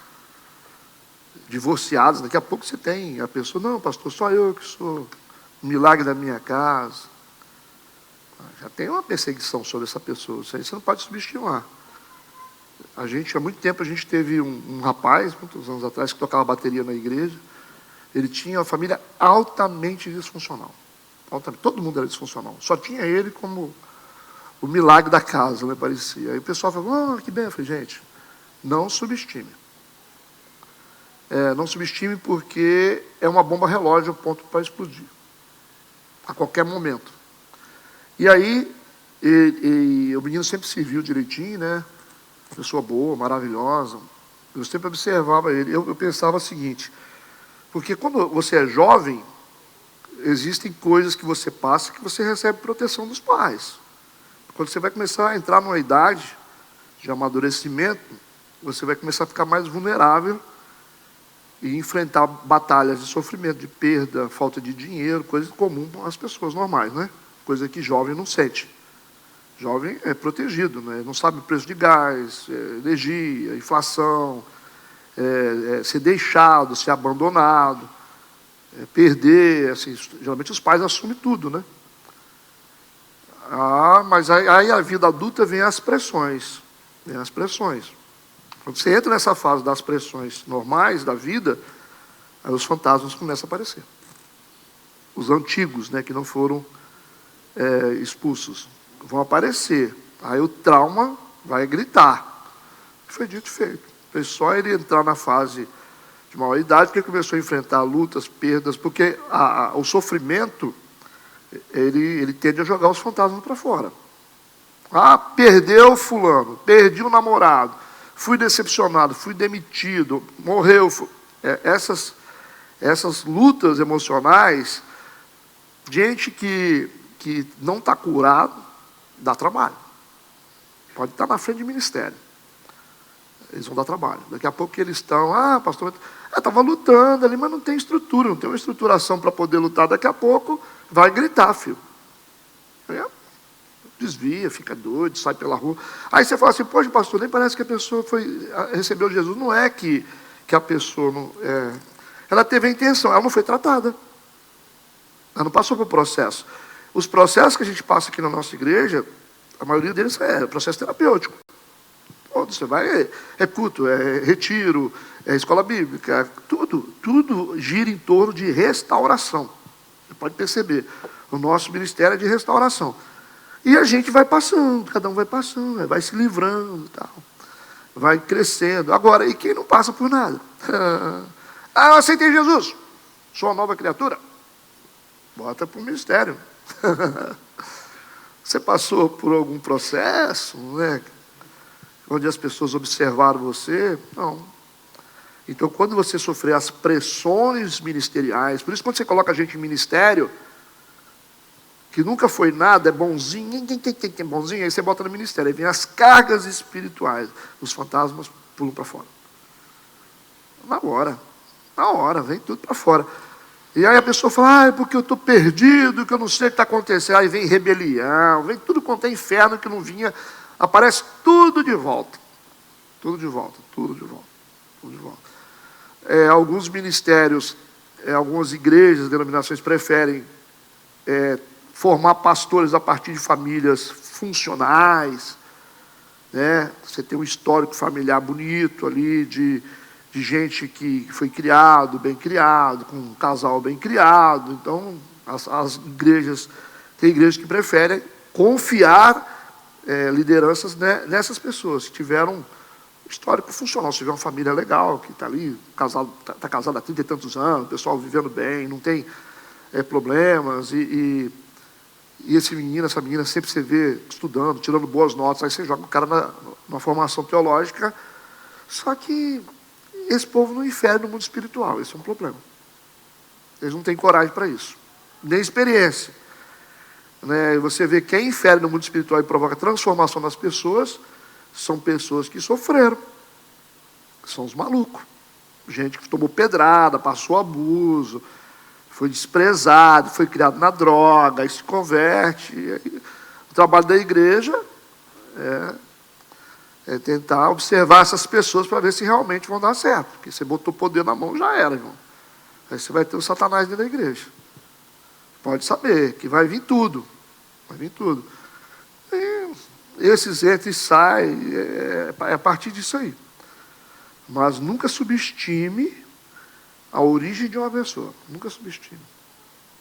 divorciadas. Daqui a pouco você tem a pessoa, não, pastor, só eu que sou o milagre da minha casa. Já tem uma perseguição sobre essa pessoa. Isso aí você não pode subestimar. Há muito tempo, a gente teve um rapaz, muitos anos atrás, que tocava bateria na igreja. Ele tinha uma família altamente disfuncional. Todo mundo era disfuncional. Só tinha ele como o milagre da casa, né, parecia. Aí o pessoal falou, que bem. Eu falei, gente, não subestime. Não subestime porque é uma bomba relógio a ponto para explodir. A qualquer momento. E aí, o menino sempre serviu direitinho, né? Pessoa boa, maravilhosa. Eu sempre observava ele. Eu pensava o seguinte... Porque quando você é jovem, existem coisas que você passa que você recebe proteção dos pais. Quando você vai começar a entrar numa idade de amadurecimento, você vai começar a ficar mais vulnerável e enfrentar batalhas de sofrimento, de perda, falta de dinheiro, coisa comum para as pessoas normais, né? Coisa que jovem não sente. Jovem é protegido, né? Não sabe o preço de gás, energia, inflação... ser deixado, ser abandonado, perder, assim, geralmente os pais assumem tudo, né? Mas aí a vida adulta vem as pressões, Quando você entra nessa fase das pressões normais da vida, aí os fantasmas começam a aparecer. Os antigos, né, que não foram expulsos, vão aparecer. Aí o trauma vai gritar. Foi dito e feito. Foi só ele entrar na fase de maioridade que ele começou a enfrentar lutas, perdas, porque o sofrimento, ele tende a jogar os fantasmas para fora. Perdeu fulano, perdi o namorado, fui decepcionado, fui demitido, morreu. Essas lutas emocionais, gente que não está curado, dá trabalho. Pode estar na frente de ministério. Eles vão dar trabalho. Daqui a pouco eles estão, pastor, estava lutando ali, mas não tem estrutura, não tem uma estruturação para poder lutar. Daqui a pouco vai gritar, filho. Desvia, fica doido, sai pela rua. Aí você fala assim, poxa, pastor, nem parece que a pessoa recebeu Jesus. Não é que a pessoa não... ela teve a intenção, ela não foi tratada. Ela não passou por processo. Os processos que a gente passa aqui na nossa igreja, a maioria deles é processo terapêutico. Você vai, culto, retiro, escola bíblica, tudo gira em torno de restauração. Você pode perceber, o nosso ministério é de restauração. E a gente vai passando, cada um vai passando, vai se livrando, tal, vai crescendo. Agora, e quem não passa por nada? Ah, eu aceitei Jesus, sou uma nova criatura. Bota para o ministério. Você passou por algum processo, né, onde as pessoas observaram você? Não. Então, quando você sofrer as pressões ministeriais, por isso quando você coloca a gente em ministério, que nunca foi nada, é bonzinho, quem é bonzinho, aí você bota no ministério, aí vem as cargas espirituais, os fantasmas pulam para fora. Na hora, vem tudo para fora. E aí a pessoa fala, é porque eu estou perdido, que eu não sei o que está acontecendo. Aí vem rebelião, vem tudo quanto é inferno que não vinha, aparece tudo de volta. Tudo de volta, tudo de volta, tudo de volta. Alguns ministérios, algumas igrejas, denominações preferem formar pastores a partir de famílias funcionais, né? Você tem um histórico familiar bonito ali, de gente que foi bem criado, com um casal bem criado. Então, as igrejas, tem igrejas que preferem confiar lideranças, né, nessas pessoas que tiveram histórico funcional. Se tiver uma família legal, que está ali, está casado há 30 e tantos anos, o pessoal vivendo bem, não tem problemas, e esse menino, essa menina, sempre você vê estudando, tirando boas notas, aí você joga o cara numa formação teológica. Só que esse povo não infere no mundo espiritual, esse é um problema. Eles não têm coragem para isso, nem experiência. Né? Você vê quem infere no mundo espiritual e provoca transformação nas pessoas, são pessoas que sofreram, são os malucos. Gente que tomou pedrada, passou abuso, foi desprezado, foi criado na droga, aí se converte. Aí, o trabalho da igreja é tentar observar essas pessoas para ver se realmente vão dar certo. Porque você botou poder na mão, já era, irmão. Aí você vai ter o Satanás dentro da igreja. Pode saber que vai vir tudo. Vai vir tudo. E esses entram e saem, a partir disso aí. Mas nunca subestime a origem de uma pessoa. Nunca subestime.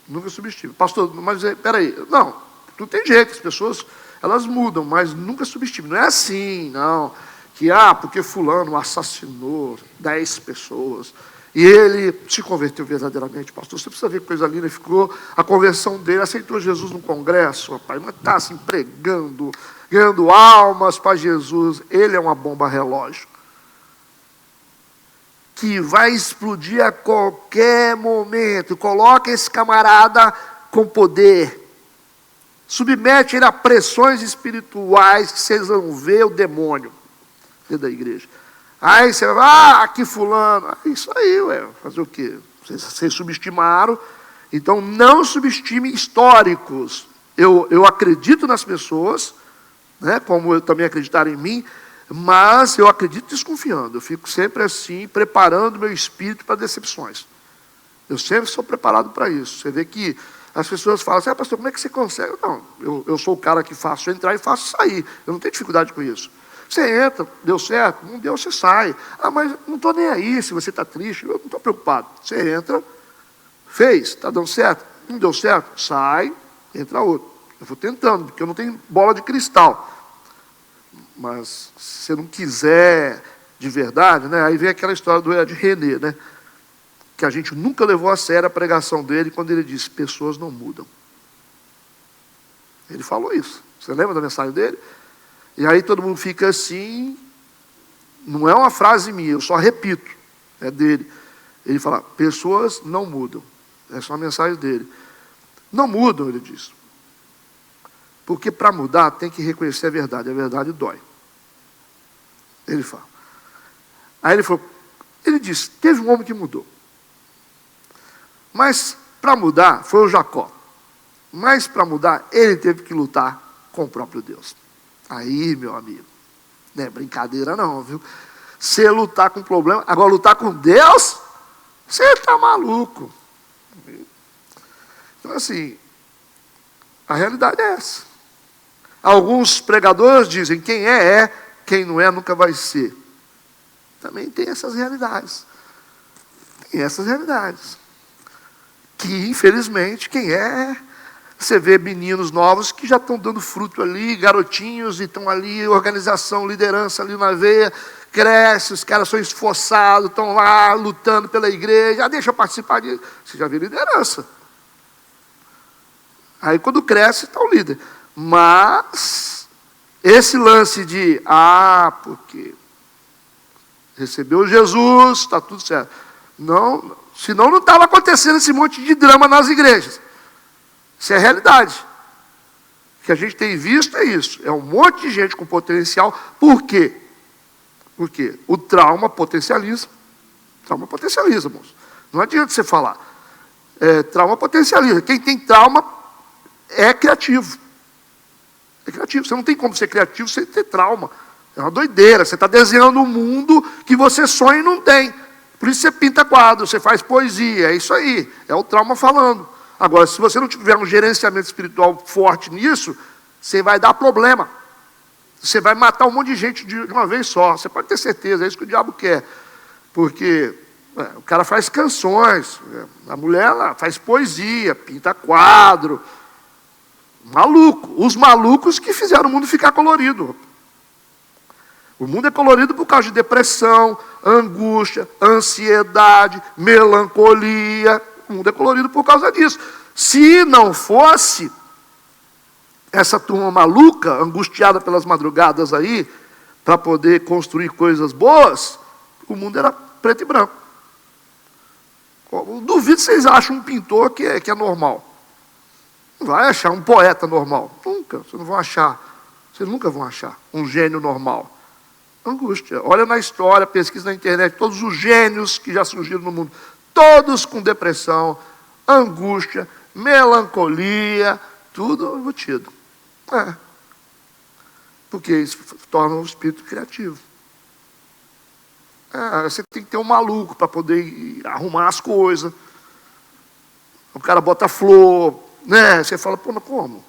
Nunca subestime. Pastor, mas peraí. Não, não tem jeito, as pessoas, elas mudam, mas nunca subestime. Não é assim, não. Que, porque fulano assassinou 10 pessoas e ele se converteu verdadeiramente. Pastor, você precisa ver que coisa linda ficou. A conversão dele, aceitou Jesus no congresso, rapaz, mas está assim, pregando, ganhando almas para Jesus. Ele é uma bomba relógio que vai explodir a qualquer momento. Coloca esse camarada com poder. Submete ele a pressões espirituais que vocês vão ver o demônio dentro da igreja. Aí você vai, que fulano. Isso aí, fazer o quê? Vocês subestimaram. Então não subestime históricos. Eu acredito nas pessoas, né, como eu também acreditaram em mim, mas eu acredito desconfiando. Eu fico sempre assim, preparando meu espírito para decepções. Eu sempre sou preparado para isso. Você vê que as pessoas falam assim, pastor, como é que você consegue? Não, eu sou o cara que faço entrar e faço sair. Eu não tenho dificuldade com isso. Você entra, deu certo? Não deu, você sai. Mas não estou nem aí se você está triste. Eu não estou preocupado. Você entra, fez, está dando certo? Não deu certo? Sai, entra outro. Eu vou tentando, porque eu não tenho bola de cristal. Mas se você não quiser de verdade, né, aí vem aquela história do Ed René, né, que a gente nunca levou a sério a pregação dele quando ele disse, pessoas não mudam. Ele falou isso. Você lembra da mensagem dele? E aí todo mundo fica assim, não é uma frase minha, eu só repito, é dele. Ele fala, pessoas não mudam. Essa é uma mensagem dele. Não mudam, ele diz. Porque para mudar tem que reconhecer a verdade dói. Ele fala. Aí ele falou, ele disse, teve um homem que mudou. Mas para mudar foi o Jacó. Mas para mudar ele teve que lutar com o próprio Deus. Aí, meu amigo, não é brincadeira não, viu? Você lutar com problema, agora lutar com Deus, você está maluco. Então assim, a realidade é essa. Alguns pregadores dizem, quem é, quem não é, nunca vai ser. Também tem essas realidades. Tem essas realidades. Que, infelizmente, quem é, Você vê meninos novos que já estão dando fruto ali, garotinhos, e estão ali, organização, liderança ali na veia, cresce, os caras são esforçados, estão lá lutando pela igreja, deixa eu participar disso. Você já vê liderança. Aí quando cresce, está o líder. Mas esse lance de, porque recebeu Jesus, está tudo certo. Não, senão não estava acontecendo esse monte de drama nas igrejas. Isso é a realidade. O que a gente tem visto é isso. É um monte de gente com potencial. Por quê? Porque o trauma potencializa. Trauma potencializa, moço. Não adianta você falar. Trauma potencializa. Quem tem trauma é criativo. É criativo. Você não tem como ser criativo sem ter trauma. É uma doideira. Você está desenhando um mundo que você sonha e não tem. Por isso você pinta quadro, você faz poesia. É isso aí. É o trauma falando. Agora, se você não tiver um gerenciamento espiritual forte nisso, você vai dar problema. Você vai matar um monte de gente de uma vez só. Você pode ter certeza, é isso que o diabo quer. Porque o cara faz canções, a mulher ela faz poesia, pinta quadro. Maluco. Os malucos que fizeram o mundo ficar colorido. O mundo é colorido por causa de depressão, angústia, ansiedade, melancolia. O mundo é colorido por causa disso. Se não fosse essa turma maluca, angustiada pelas madrugadas aí, para poder construir coisas boas, o mundo era preto e branco. Duvido que vocês acham um pintor que é normal. Não vai achar um poeta normal. Nunca. Vocês não vão achar. Vocês nunca vão achar um gênio normal. Angústia. Olha na história, pesquisa na internet, todos os gênios que já surgiram no mundo. Todos com depressão, angústia, melancolia, tudo embutido. Porque isso torna o espírito criativo. Você tem que ter um maluco para poder arrumar as coisas. O cara bota flor, né? Você fala, mas como?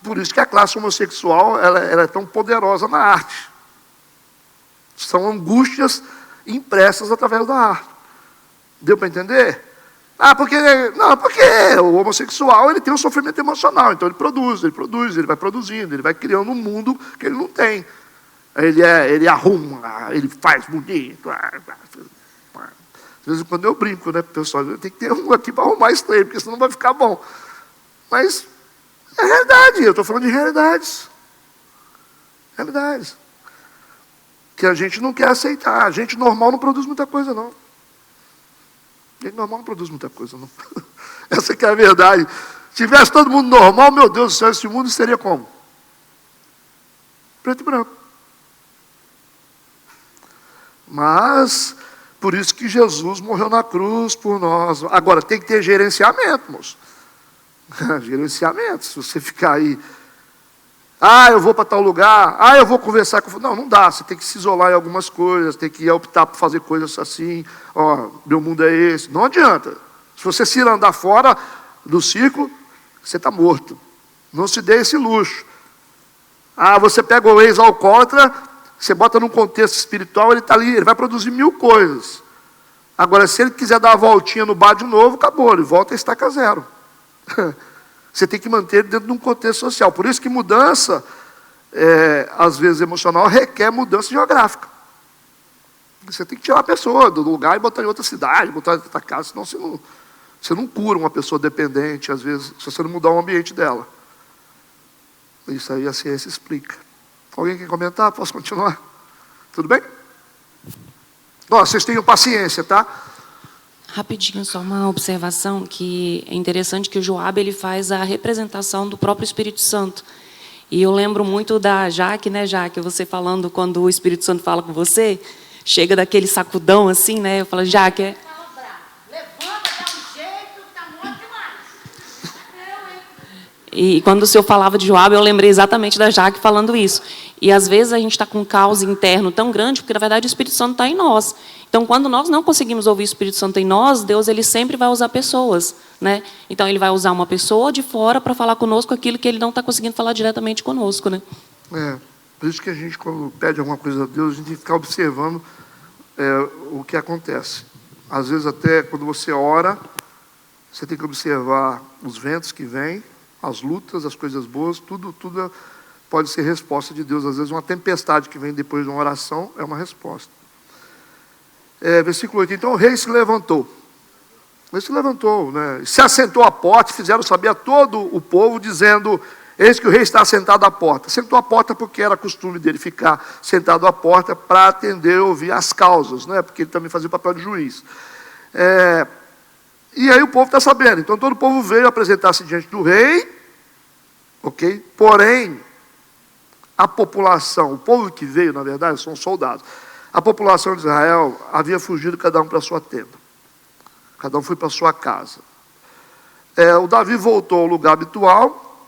Por isso que a classe homossexual ela é tão poderosa na arte. São angústias impressas através da arte. Deu para entender? Porque o homossexual ele tem um sofrimento emocional, então ele vai produzindo, ele vai criando um mundo que ele não tem. Ele arruma, ele faz bonito. Às vezes quando eu brinco, né, pessoal, tem que ter um aqui para arrumar isso aí, porque senão não vai ficar bom. Mas é realidade, eu estou falando de realidades. Realidades. Que a gente não quer aceitar. A gente normal não produz muita coisa, não. Gente normal não produz muita coisa, não. Essa que é a verdade. Se tivesse todo mundo normal, meu Deus do céu, esse mundo seria como? Preto e branco. Mas, por isso que Jesus morreu na cruz por nós. Agora, tem que ter gerenciamento, moço. Gerenciamento. Se você ficar aí, eu vou para tal lugar, eu vou conversar com... Não dá, você tem que se isolar em algumas coisas, tem que optar por fazer coisas assim, meu mundo é esse. Não adianta. Se você se andar fora do círculo, você está morto. Não se dê esse luxo. Você pega o ex-alcoólatra, você bota num contexto espiritual, ele está ali, ele vai produzir 1000 coisas. Agora, se ele quiser dar uma voltinha no bar de novo, acabou, ele volta a estaca zero. Você tem que manter dentro de um contexto social. Por isso que mudança, às vezes emocional, requer mudança geográfica. Você tem que tirar a pessoa do lugar e botar em outra cidade, botar em outra casa, senão você não cura uma pessoa dependente, às vezes, se você não mudar o ambiente dela. Isso aí a ciência explica. Alguém quer comentar? Posso continuar? Tudo bem? Vocês tenham paciência, tá? Rapidinho, só uma observação, que é interessante que o Joabe ele faz a representação do próprio Espírito Santo. E eu lembro muito da Jaque, né, Jaque? Você falando quando o Espírito Santo fala com você, chega daquele sacudão assim, né? Eu falo, Jaque... Levanta, dá um jeito, tá morto demais. E quando o senhor falava de Joabe, eu lembrei exatamente da Jaque falando isso. E às vezes a gente está com um caos interno tão grande, porque na verdade o Espírito Santo está em nós. Então, quando nós não conseguimos ouvir o Espírito Santo em nós, Deus ele sempre vai usar pessoas, né? Então, ele vai usar uma pessoa de fora para falar conosco aquilo que ele não está conseguindo falar diretamente conosco, né? Por isso que a gente, quando pede alguma coisa a Deus, a gente tem que ficar observando o que acontece. Às vezes, até quando você ora, você tem que observar os ventos que vêm, As lutas, as coisas boas, tudo pode ser resposta de Deus. Às vezes uma tempestade que vem depois de uma oração é uma resposta. Versículo 8. Então o rei se levantou. Ele se levantou, né? Se assentou à porta, fizeram saber a todo o povo, dizendo: eis que o rei está sentado à porta. Sentou à porta porque era costume dele ficar sentado à porta para atender e ouvir as causas, né? Porque ele também fazia o papel de juiz. E aí o povo está sabendo. Então todo o povo veio apresentar-se diante do rei, ok? Porém, a população, o povo que veio, na verdade, são soldados. A população de Israel havia fugido cada um para a sua tenda. Cada um foi para a sua casa. O Davi voltou ao lugar habitual,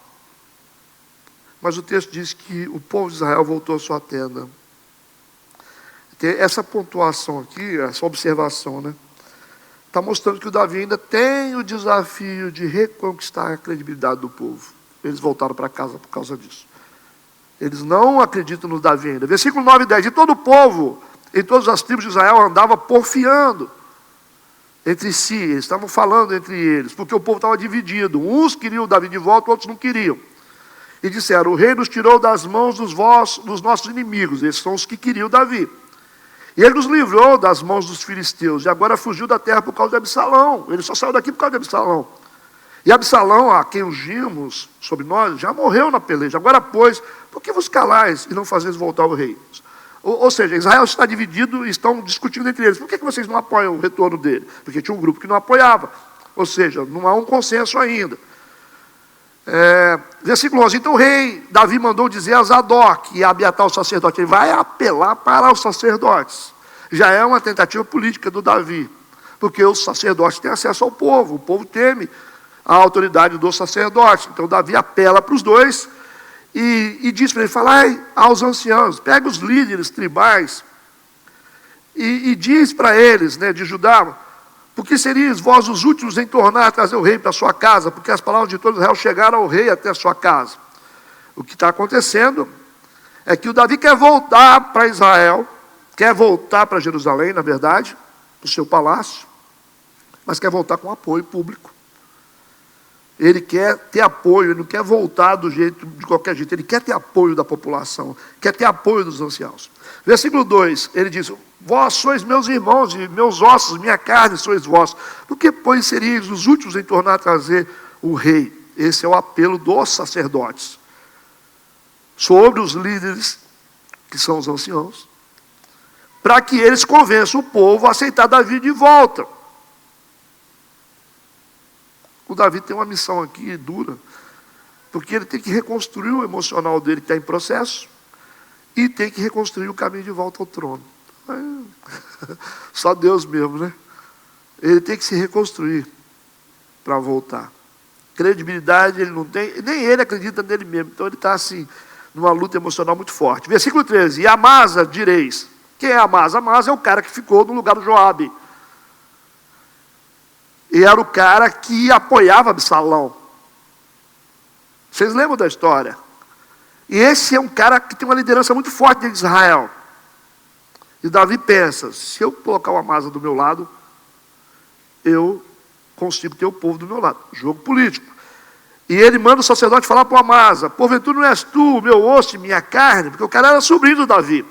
mas o texto diz que o povo de Israel voltou à sua tenda. Tem essa pontuação aqui, essa observação, né? Está mostrando que o Davi ainda tem o desafio de reconquistar a credibilidade do povo. Eles voltaram para casa por causa disso. Eles não acreditam no Davi ainda. Versículo 9 e 10. E todo o povo, em todas as tribos de Israel, andava porfiando entre si. Eles estavam falando entre eles, porque o povo estava dividido. Uns queriam o Davi de volta, outros não queriam. E disseram: o rei nos tirou das mãos dos nossos inimigos. Esses são os que queriam Davi. E ele nos livrou das mãos dos filisteus. E agora fugiu da terra por causa de Absalão. Ele só saiu daqui por causa de Absalão. E Absalão, a quem ungimos sobre nós, já morreu na peleja. Agora, pois, por que vos calais e não fazeis voltar o rei? Ou seja, Israel está dividido e estão discutindo entre eles. Por que vocês não apoiam o retorno dele? Porque tinha um grupo que não apoiava. Ou seja, não há um consenso ainda. Versículo 11. Então o rei Davi mandou dizer a Zadok e a Abiatar, o sacerdote: ele vai apelar para os sacerdotes. Já é uma tentativa política do Davi, porque os sacerdotes têm acesso ao povo, o povo teme a autoridade dos sacerdotes. Então Davi apela para os dois e diz para ele: falai aos anciãos, pega os líderes tribais e diz para eles, né, de Judá: porque seríeis vós os últimos em tornar a trazer o rei para a sua casa, porque as palavras de todo Israel chegaram ao rei até a sua casa. O que está acontecendo é que o Davi quer voltar para Israel, quer voltar para Jerusalém, na verdade, para o seu palácio, mas quer voltar com apoio público. Ele quer ter apoio, ele não quer voltar de qualquer jeito, ele quer ter apoio da população, quer ter apoio dos anciãos. Versículo 2, ele diz: vós sois meus irmãos e meus ossos, minha carne sois vós. Por que, pois, seríeis os últimos em tornar a trazer o rei? Esse é o apelo dos sacerdotes sobre os líderes, que são os anciãos, para que eles convençam o povo a aceitar Davi de volta. O Davi tem uma missão aqui dura, porque ele tem que reconstruir o emocional dele, que está em processo, e tem que reconstruir o caminho de volta ao trono. Só Deus mesmo, né? Ele tem que se reconstruir para voltar. Credibilidade ele não tem, nem ele acredita nele mesmo. Então ele está assim, numa luta emocional muito forte. Versículo 13. E Amasa direis. Quem é Amasa? Amasa é o cara que ficou no lugar do Joabe. E era o cara que apoiava Absalão. Vocês lembram da história? E esse é um cara que tem uma liderança muito forte dentro de Israel. E Davi pensa: se eu colocar o Amasa do meu lado, eu consigo ter o povo do meu lado. Jogo político. E ele manda o sacerdote falar para o Amasa: porventura não és tu, meu osso e minha carne? Porque o cara era sobrinho do Davi.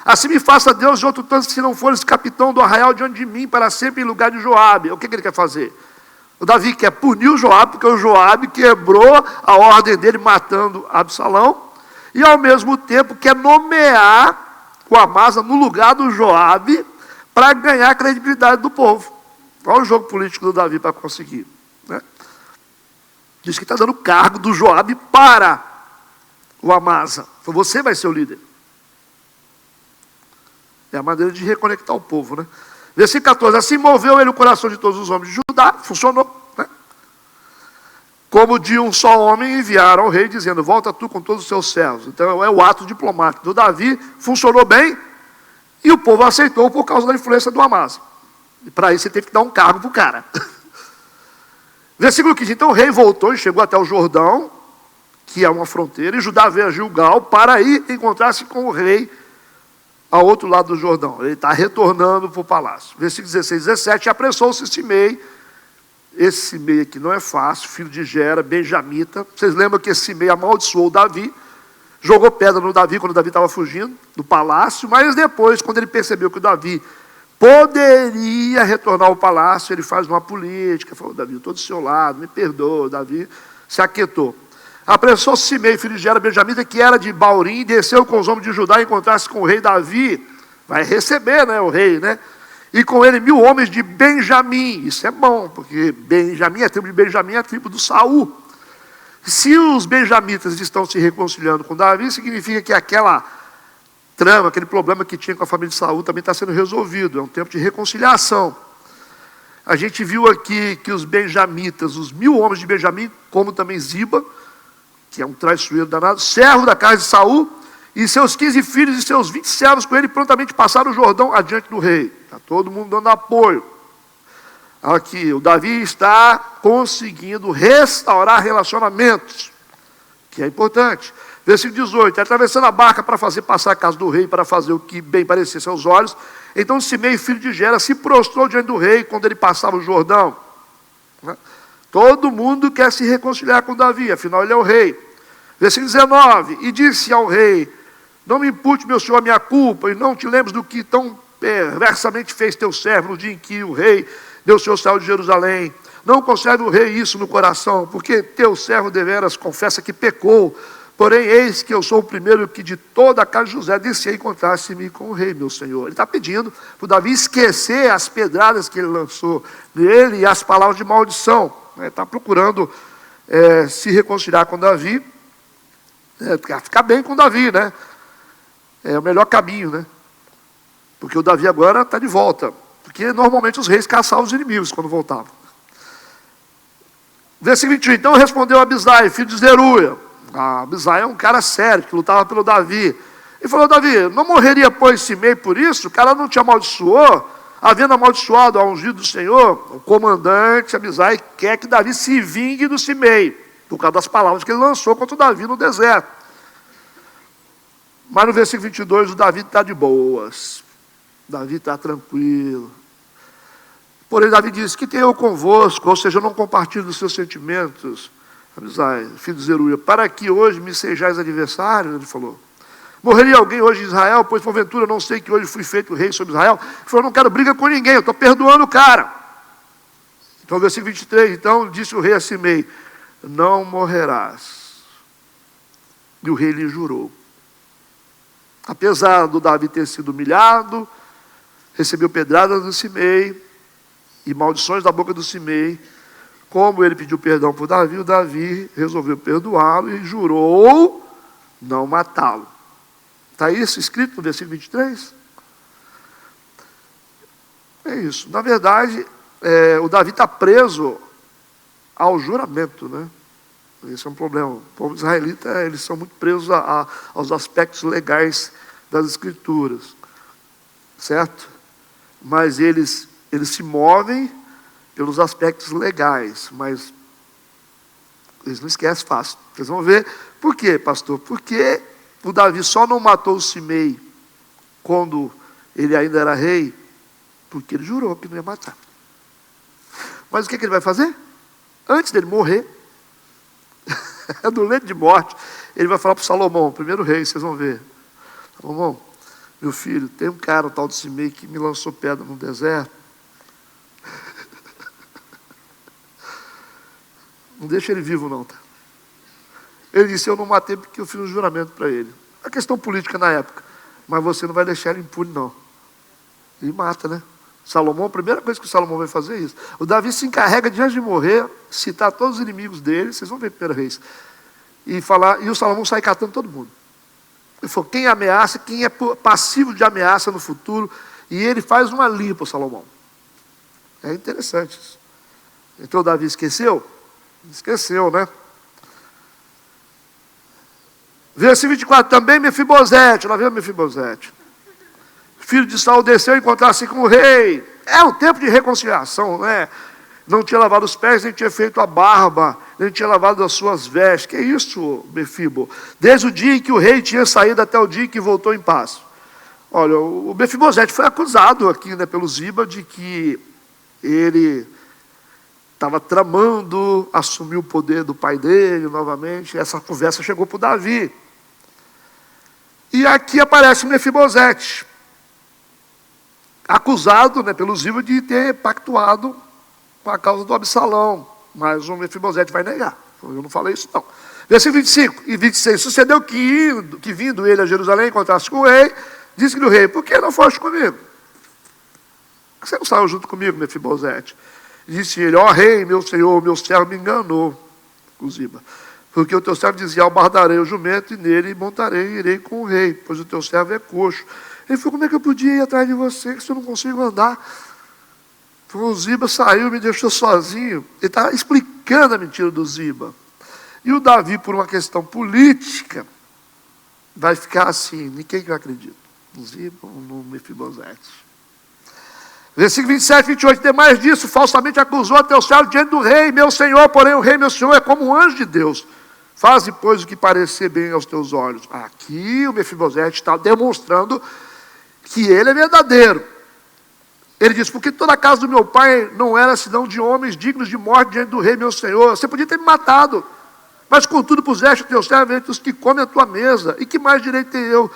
Assim me faça Deus de outro tanto, se não fores capitão do arraial diante de mim, para sempre em lugar de Joabe. O que ele quer fazer? O Davi quer punir o Joabe, porque o Joabe quebrou a ordem dele matando Absalão, e ao mesmo tempo quer nomear o Amasa no lugar do Joabe, para ganhar a credibilidade do povo. Olha o jogo político do Davi para conseguir, né? Diz que está dando cargo do Joabe para o Amasa. Então você vai ser o líder. É a maneira de reconectar o povo, né? Versículo 14. Assim moveu ele o coração de todos os homens de Judá. Funcionou, né? Como de um só homem enviaram ao rei, dizendo: volta tu com todos os seus servos. Então é o ato diplomático do Davi. Funcionou bem. E o povo aceitou por causa da influência do Amasa. E para isso você teve que dar um cargo para o cara. Versículo 15. Então o rei voltou e chegou até o Jordão, que é uma fronteira, e Judá veio a Gilgal para ir encontrar-se com o rei ao outro lado do Jordão. Ele está retornando para o palácio. Versículo 16, 17. Apressou-se Simei, esse Simei aqui não é fácil, filho de Gera, benjamita. Vocês lembram que esse Simei amaldiçoou Davi, jogou pedra no Davi quando o Davi estava fugindo do palácio, mas depois, quando ele percebeu que o Davi poderia retornar ao palácio, ele faz uma política, falou: Davi, eu estou do seu lado, me perdoa. Davi se aquietou. Apressou Simei, filho de Gera, benjamita, que era de Baurim, desceu com os homens de Judá e encontrasse com o rei Davi. Vai receber, né, o rei, né? E com ele 1000 homens de Benjamim. Isso é bom, porque Benjamim, a tribo de Benjamim é a tribo do Saul. Se os benjamitas estão se reconciliando com Davi, significa que aquela trama, aquele problema que tinha com a família de Saul também está sendo resolvido. É um tempo de reconciliação. A gente viu aqui que os benjamitas, os 1000 homens de Benjamim, como também Ziba, que é um traiçoeiro danado, servo da casa de Saul, e seus 15 filhos e seus 20 servos com ele prontamente passaram o Jordão adiante do rei. Está todo mundo dando apoio. Aqui, o Davi está conseguindo restaurar relacionamentos, que é importante. Versículo 18, atravessando a barca para fazer passar a casa do rei, para fazer o que bem parecesse aos olhos. Então Simei, filho de Gera, se prostrou diante do rei quando ele passava o Jordão. Todo mundo quer se reconciliar com Davi, afinal ele é o rei. Versículo 19, e disse ao rei: não me impute, meu senhor, a minha culpa, e não te lembres do que tão perversamente fez teu servo no dia em que o rei deu seu saiu de Jerusalém. Não conserve o rei isso no coração, porque teu servo deveras confessa que pecou. Porém, eis que eu sou o primeiro que de toda a casa de José desci a encontrar-se-me com o rei, meu senhor. Ele está pedindo para o Davi esquecer as pedradas que ele lançou nele e as palavras de maldição. Ele está procurando se reconciliar com Davi, ficar bem com Davi, né? É o melhor caminho, né? Porque o Davi agora está de volta. Porque normalmente os reis caçavam os inimigos quando voltavam. Versículo 21. Então respondeu Abisai, filho de Zeruia. Abisai é um cara sério, que lutava pelo Davi. Ele falou: Davi, não morreria, pois, Simei por isso? O cara não te amaldiçoou? Havendo amaldiçoado ao ungido do Senhor, o comandante Abisai quer que Davi se vingue do Simei, por causa das palavras que ele lançou contra o Davi no deserto. Mas no versículo 22, o Davi está de boas. Davi está tranquilo. Porém, Davi diz: que tenho eu convosco, ou seja, eu não compartilho dos seus sentimentos, Abisai, filho de Zeruia, para que hoje me sejais adversário. Ele falou: morreria alguém hoje em Israel, pois porventura eu não sei que hoje fui feito rei sobre Israel. Ele falou: não quero briga com ninguém, eu estou perdoando o cara. Então, versículo 23, então disse o rei a Simei: não morrerás. E o rei lhe jurou. Apesar do Davi ter sido humilhado, recebeu pedradas do Simei e maldições da boca do Simei, como ele pediu perdão por Davi, o Davi resolveu perdoá-lo e jurou não matá-lo. Está isso escrito no versículo 23? É isso. Na verdade, o Davi está preso ao juramento, né? Esse é um problema. O povo israelita, eles são muito presos aos aspectos legais das Escrituras, certo? Mas eles se movem pelos aspectos legais, mas eles não esquecem fácil. Vocês vão ver. Por quê, pastor? Porque o Davi só não matou o Simei quando ele ainda era rei, porque ele jurou que não ia matar. Mas o que ele vai fazer? Antes dele morrer, do leito de morte, ele vai falar para Salomão, primeiro rei, vocês vão ver: Salomão, meu filho, tem um cara, o tal de Simei, que me lançou pedra no deserto. Não deixa ele vivo não, tá? Ele disse: eu não matei porque eu fiz um juramento para ele. A questão política na época. Mas você não vai deixar ele impune não. E mata, né? Salomão, a primeira coisa que o Salomão vai fazer é isso. O Davi se encarrega de, antes de morrer, citar todos os inimigos dele, vocês vão ver em 1 Reis, e o Salomão sai catando todo mundo. Ele falou: quem ameaça, quem é passivo de ameaça no futuro, e ele faz uma limpa, o Salomão. É interessante isso. Então o Davi esqueceu? Esqueceu, né? Versículo 24, também Mefibosete, lá vem Mefibosete, filho de Saul, desceu a encontrar-se com o rei. É um tempo de reconciliação, né? Não tinha lavado os pés, nem tinha feito a barba, nem tinha lavado as suas vestes. Que isso, Mefibo? Desde o dia em que o rei tinha saído até o dia em que voltou em paz. Olha, o Mefibosete foi acusado aqui, né, pelo Ziba, de que ele estava tramando assumir o poder do pai dele novamente. Essa conversa chegou para o Davi. E aqui aparece Mefibosete, acusado, né, pelo Ziba de ter pactuado com a causa do Absalão. Mas o Mefibosete vai negar. Eu não falei isso, não. Versículo 25 e 26. Sucedeu que vindo ele a Jerusalém, encontrasse com o rei, disse-lhe o rei: por que não foste comigo? Você não saiu junto comigo, Mefibosete? Disse ele: ó rei, meu senhor, meu servo me enganou, o Ziba. Porque o teu servo dizia: albardarei o jumento e nele montarei e irei com o rei, pois o teu servo é coxo. Ele falou: como é que eu podia ir atrás de você, se eu não consigo andar? O Ziba saiu e me deixou sozinho. Ele está explicando a mentira do Ziba. E o Davi, por uma questão política, vai ficar assim: ninguém que eu acredito, no Ziba ou no Mefibosete. Versículo 27 e 28, demais disso, falsamente acusou a teu servo diante do rei, meu senhor, porém o rei, meu senhor, é como um anjo de Deus. Faze, pois, o que parecer bem aos teus olhos. Aqui o Mefibosete está demonstrando que ele é verdadeiro. Ele diz: porque toda a casa do meu pai não era senão de homens dignos de morte diante do rei, meu senhor. Você podia ter me matado, mas contudo puseste o teu servo entre os que comem a tua mesa. E que mais direito tenho eu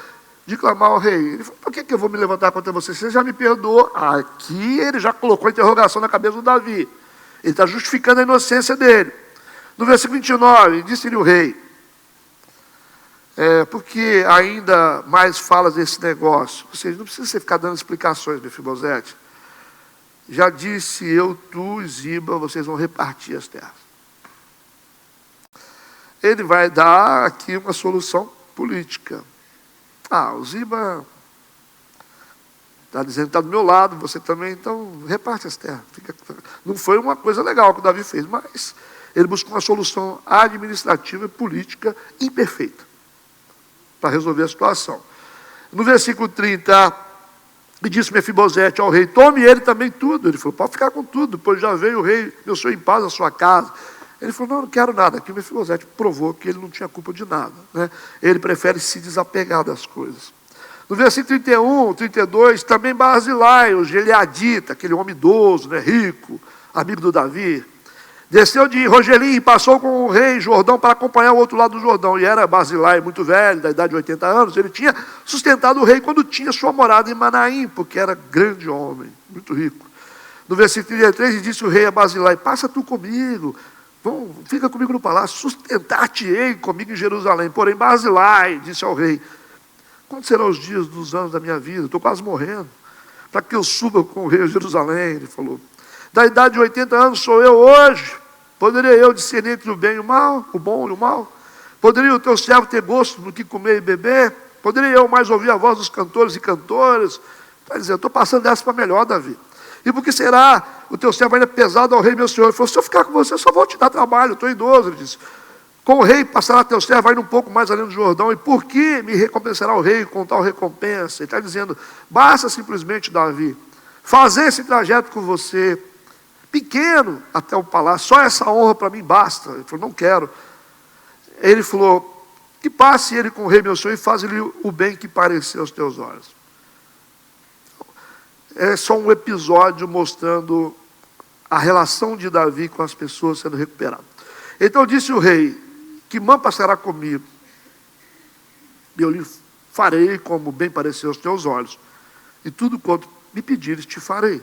de clamar ao rei? Ele falou: por que eu vou me levantar contra você? Você já me perdoou. Aqui ele já colocou a interrogação na cabeça do Davi. Ele está justificando a inocência dele. No versículo 29, disse-lhe o rei: porque ainda mais falas desse negócio? Ou seja, não precisa você ficar dando explicações, Mefibosete. Já disse eu, tu e Ziba, vocês vão repartir as terras. Ele vai dar aqui uma solução política. O Ziba está dizendo que está do meu lado, você também, então reparte as terras. Não foi uma coisa legal que o Davi fez, mas ele buscou uma solução administrativa e política imperfeita para resolver a situação. No versículo 30, e disse Mefibosete ao rei: tome ele também tudo. Ele falou: pode ficar com tudo, pois já veio o rei, meu senhor, em paz à sua casa. Ele falou: não quero nada. Aqui o Mefibosete provou que ele não tinha culpa de nada, né? Ele prefere se desapegar das coisas. No versículo 31, 32, também Barzilai, o Gileadita, aquele homem idoso, né, rico, amigo do Davi, desceu de Rogelim e passou com o rei Jordão para acompanhar o outro lado do Jordão. E era Barzilai muito velho, da idade de 80 anos. Ele tinha sustentado o rei quando tinha sua morada em Manaim, porque era grande homem, muito rico. No versículo 33, ele disse o rei a Barzilai: passa tu comigo, fica comigo no palácio, sustentar-te-ei comigo em Jerusalém. Porém Barzilai disse ao rei: quantos serão os dias dos anos da minha vida? Estou quase morrendo, para que eu suba com o rei a Jerusalém. Ele falou: da idade de 80 anos sou eu hoje. Poderia eu discernir entre o bem e o mal, o bom e o mal? Poderia o teu servo ter gosto no que comer e beber? Poderia eu mais ouvir a voz dos cantores e cantoras? Está dizendo: estou passando dessa para melhor, Davi. E por que será o teu servo ainda pesado ao rei, meu senhor? Ele falou: se eu ficar com você, eu só vou te dar trabalho, eu estou idoso. Ele disse: com o rei passará teu servo ainda um pouco mais além do Jordão. E por que me recompensará o rei com tal recompensa? Ele está dizendo: basta simplesmente, Davi, fazer esse trajeto com você, pequeno até o palácio, só essa honra para mim basta. Ele falou: não quero. Ele falou: que passe ele com o rei, meu senhor, e faz-lhe o bem que parecer aos teus olhos. É só um episódio mostrando a relação de Davi com as pessoas sendo recuperadas. Então disse o rei: que mão passará comigo? Eu lhe farei como bem parecer aos teus olhos, e tudo quanto me pedires te farei.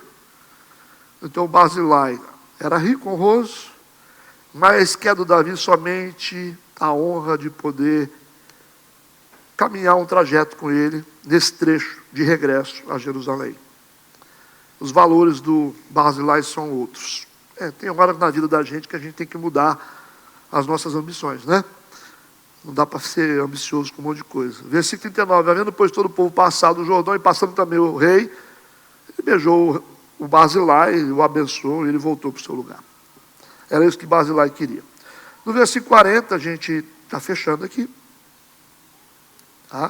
Então Barzilai era rico, honroso, mas quer do Davi somente a honra de poder caminhar um trajeto com ele nesse trecho de regresso a Jerusalém. Os valores do Barzilai são outros. Tem hora na vida da gente que a gente tem que mudar as nossas ambições, né? Não dá para ser ambicioso com um monte de coisa. Versículo 39, havendo pois todo o povo passado o Jordão e passando também o rei, ele beijou o Barzilai, o abençoou e ele voltou para o seu lugar. Era isso que Barzilai queria. No versículo 40, a gente está fechando aqui.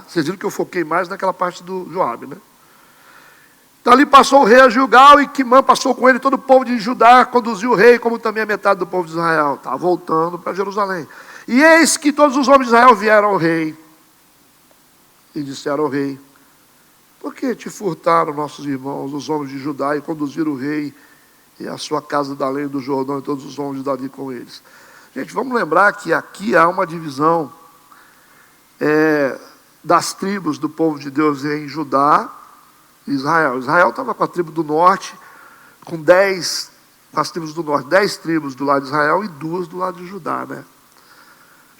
Vocês viram que eu foquei mais naquela parte do Joabe, né? Dali passou o rei a Gilgal, e Quimã passou com ele todo o povo de Judá, conduziu o rei, como também a metade do povo de Israel. Está voltando para Jerusalém. E eis que todos os homens de Israel vieram ao rei, e disseram ao rei: por que te furtaram nossos irmãos, os homens de Judá, e conduziram o rei e a sua casa da além do Jordão e todos os homens de Davi com eles. Gente, vamos lembrar que aqui há uma divisão das tribos do povo de Deus em Judá e Israel. Israel estava com a tribo do norte, com as tribos do norte, 10 tribos do lado de Israel e 2 do lado de Judá, né?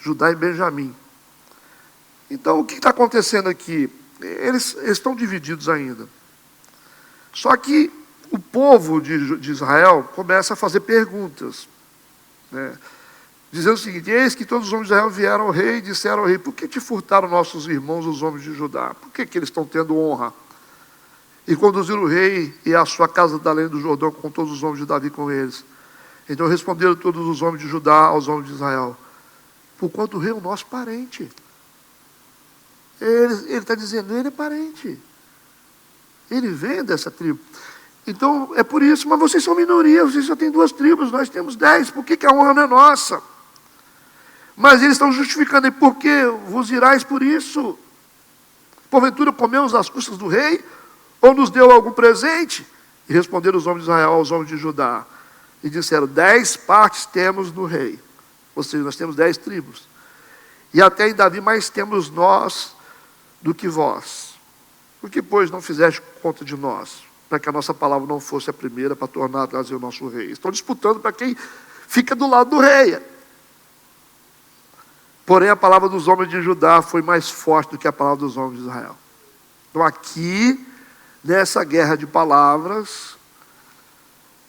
Judá e Benjamim. Então, o que está acontecendo aqui? Eles estão divididos ainda. Só que o povo de Israel começa a fazer perguntas, né? Dizendo o seguinte: eis que todos os homens de Israel vieram ao rei e disseram ao rei: por que te furtaram nossos irmãos, os homens de Judá? Por que eles estão tendo honra? E conduziram o rei e a sua casa da além do Jordão com todos os homens de Davi com eles. Então responderam todos os homens de Judá aos homens de Israel: porquanto o rei é o nosso parente. Ele está dizendo, ele é parente. Ele vem dessa tribo. Então, é por isso, mas vocês são minoria, vocês só têm 2 tribos, nós temos 10, por que a honra não é nossa? Mas eles estão justificando, e por que vos irais por isso? Porventura comemos as custas do rei, ou nos deu algum presente? E responderam os homens de Israel aos homens de Judá, e disseram: 10 partes temos no rei, ou seja, nós temos 10 tribos, e até em Davi mais temos nós do que vós. Por que, pois, não fizeste conta de nós, para que a nossa palavra não fosse a primeira para tornar a trazer o nosso rei? Estão disputando para quem fica do lado do rei. Porém, a palavra dos homens de Judá foi mais forte do que a palavra dos homens de Israel. Então, aqui, nessa guerra de palavras,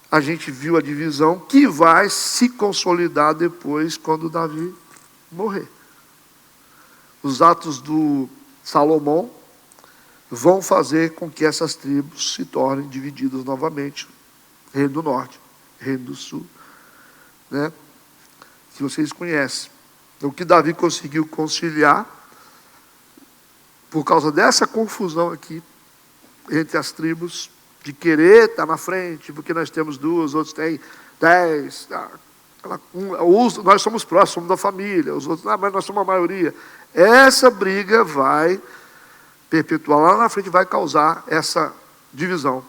a gente viu a divisão que vai se consolidar depois, quando Davi morrer. Os atos do Salomão vão fazer com que essas tribos se tornem divididas novamente. Reino do Norte, Reino do Sul, né? Que vocês conhecem. O que Davi conseguiu conciliar, por causa dessa confusão aqui, entre as tribos, de querer estar na frente, porque nós temos 2, outros têm 10, nós somos próximos, somos da família, os outros, mas nós somos a maioria. Essa briga vai perpetuar lá na frente, vai causar essa divisão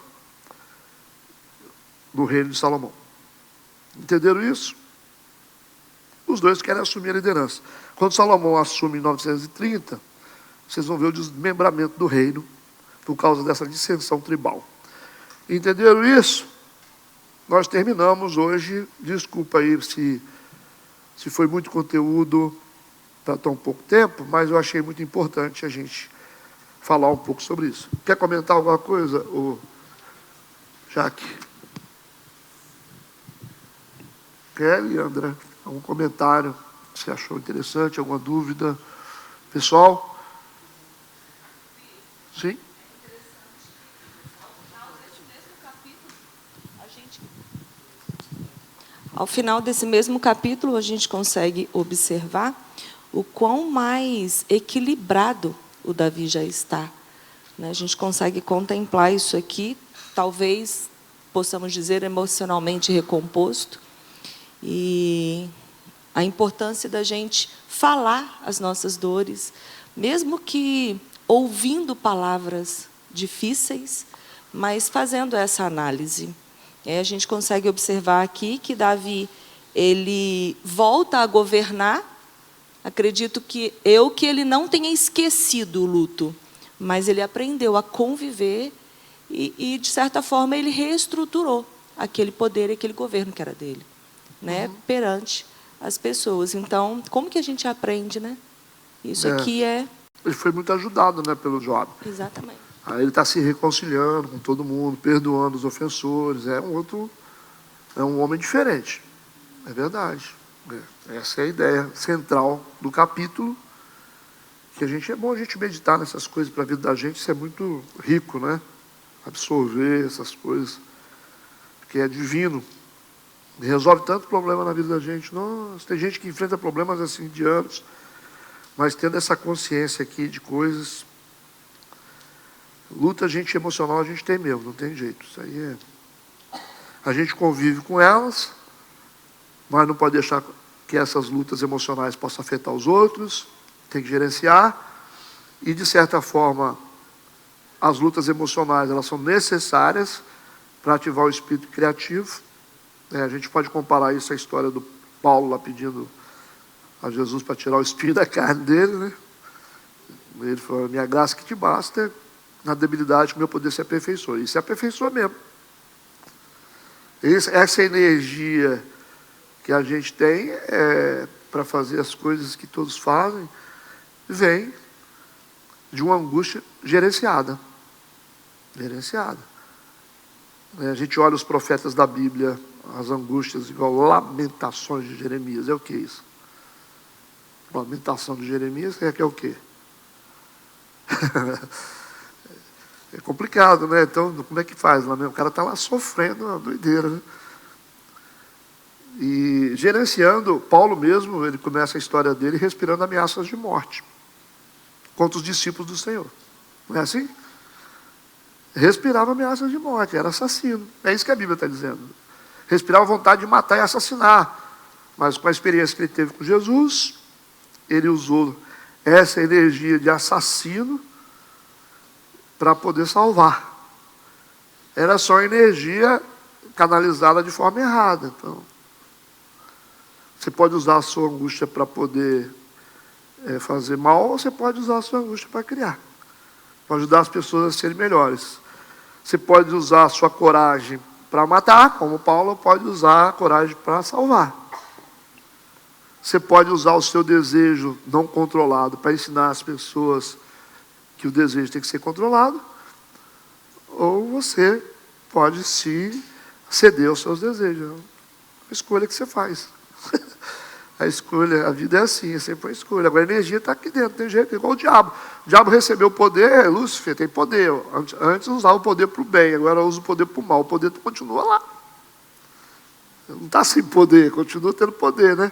no reino de Salomão. Entenderam isso? Os dois querem assumir a liderança. Quando Salomão assume em 930, vocês vão ver o desmembramento do reino por causa dessa dissensão tribal. Entenderam isso? Nós terminamos hoje. Desculpa aí se foi muito conteúdo para tão pouco tempo, mas eu achei muito importante a gente falar um pouco sobre isso. Quer comentar alguma coisa, Jaque? Kelly, André? Algum comentário que você achou interessante, alguma dúvida? Pessoal? Sim? Ao final desse mesmo capítulo, a gente consegue observar o quão mais equilibrado o Davi já está. A gente consegue contemplar isso aqui, talvez possamos dizer emocionalmente recomposto, e a importância da gente falar as nossas dores, mesmo que ouvindo palavras difíceis, mas fazendo essa análise. A gente consegue observar aqui que Davi, ele volta a governar. Acredito que ele não tenha esquecido o luto, mas ele aprendeu a conviver e de certa forma, ele reestruturou aquele poder, aquele governo que era dele, né, perante as pessoas. Então, como que a gente aprende, né? Isso aqui é... Ele foi muito ajudado, né, pelo Joabe. Exatamente. Aí ele está se reconciliando com todo mundo, perdoando os ofensores. É um homem diferente. É verdade. Essa é a ideia central do capítulo, que é bom a gente meditar nessas coisas para a vida da gente. Isso é muito rico, né? Absorver essas coisas, porque é divino. Resolve tanto problema na vida da gente. Nossa, tem gente que enfrenta problemas assim de anos, mas tendo essa consciência aqui de coisas. Luta, gente emocional, a gente tem mesmo, não tem jeito. Isso aí a gente convive com elas, mas não pode deixar que essas lutas emocionais possam afetar os outros, tem que gerenciar, e de certa forma, as lutas emocionais, elas são necessárias para ativar o espírito criativo, A gente pode comparar isso à história do Paulo lá pedindo a Jesus para tirar o espinho da carne dele, né? Ele falou, minha graça que te basta, na debilidade que meu poder se aperfeiçoa. E se aperfeiçoa mesmo. Essa energia que a gente tem para fazer as coisas que todos fazem, vem de uma angústia gerenciada. A gente olha os profetas da Bíblia, as angústias, igual lamentações de Jeremias. É o que isso? Lamentação de Jeremias é o quê? É complicado, né? Então, como é que faz? O cara está lá sofrendo, uma doideira, né? E gerenciando, Paulo mesmo, ele começa a história dele respirando ameaças de morte contra os discípulos do Senhor. Não é assim? Respirava ameaças de morte, era assassino. É isso que a Bíblia está dizendo. Respirava vontade de matar e assassinar. Mas com a experiência que ele teve com Jesus, ele usou essa energia de assassino para poder salvar. Era só energia canalizada de forma errada. Então, você pode usar a sua angústia para poder fazer mal, ou você pode usar a sua angústia para criar. Para ajudar as pessoas a serem melhores. Você pode usar a sua coragem para matar, como Paulo pode usar a coragem para salvar. Você pode usar o seu desejo não controlado para ensinar as pessoas que o desejo tem que ser controlado, ou você pode sim ceder aos seus desejos. É uma escolha que você faz. A escolha, a vida é assim, é sempre uma escolha. Agora a energia está aqui dentro, tem jeito, igual o diabo. O diabo recebeu poder, Lúcifer tem poder. Antes usava o poder para o bem, agora usa o poder para o mal. O poder continua lá. Não está sem poder, continua tendo poder, né?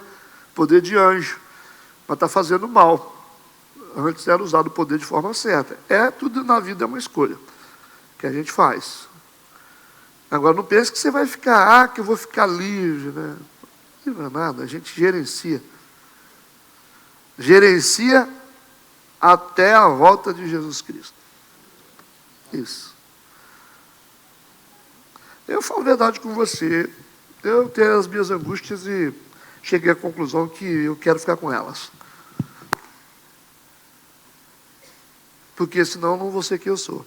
Poder de anjo, mas está fazendo mal. Antes era usado o poder de forma certa. Tudo na vida é uma escolha que a gente faz. Agora não pense que você vai ficar, que eu vou ficar livre, né? Não é nada, a gente gerencia. Gerencia até a volta de Jesus Cristo. Isso. Eu falo a verdade com você. Eu tenho as minhas angústias e cheguei à conclusão que eu quero ficar com elas. Porque senão eu não vou ser quem eu sou.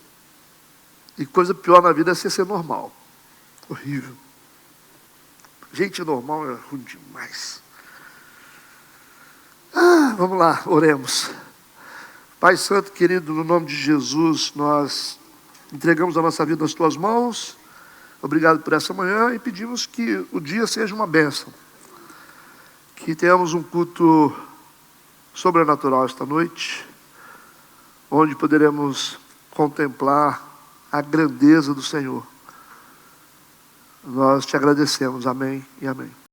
E coisa pior na vida é ser normal. Horrível. Gente normal é ruim demais. Vamos lá, oremos. Pai Santo, querido, no nome de Jesus, nós entregamos a nossa vida nas Tuas mãos. Obrigado por essa manhã e pedimos que o dia seja uma bênção. Que tenhamos um culto sobrenatural esta noite, onde poderemos contemplar a grandeza do Senhor. Nós te agradecemos. Amém e amém.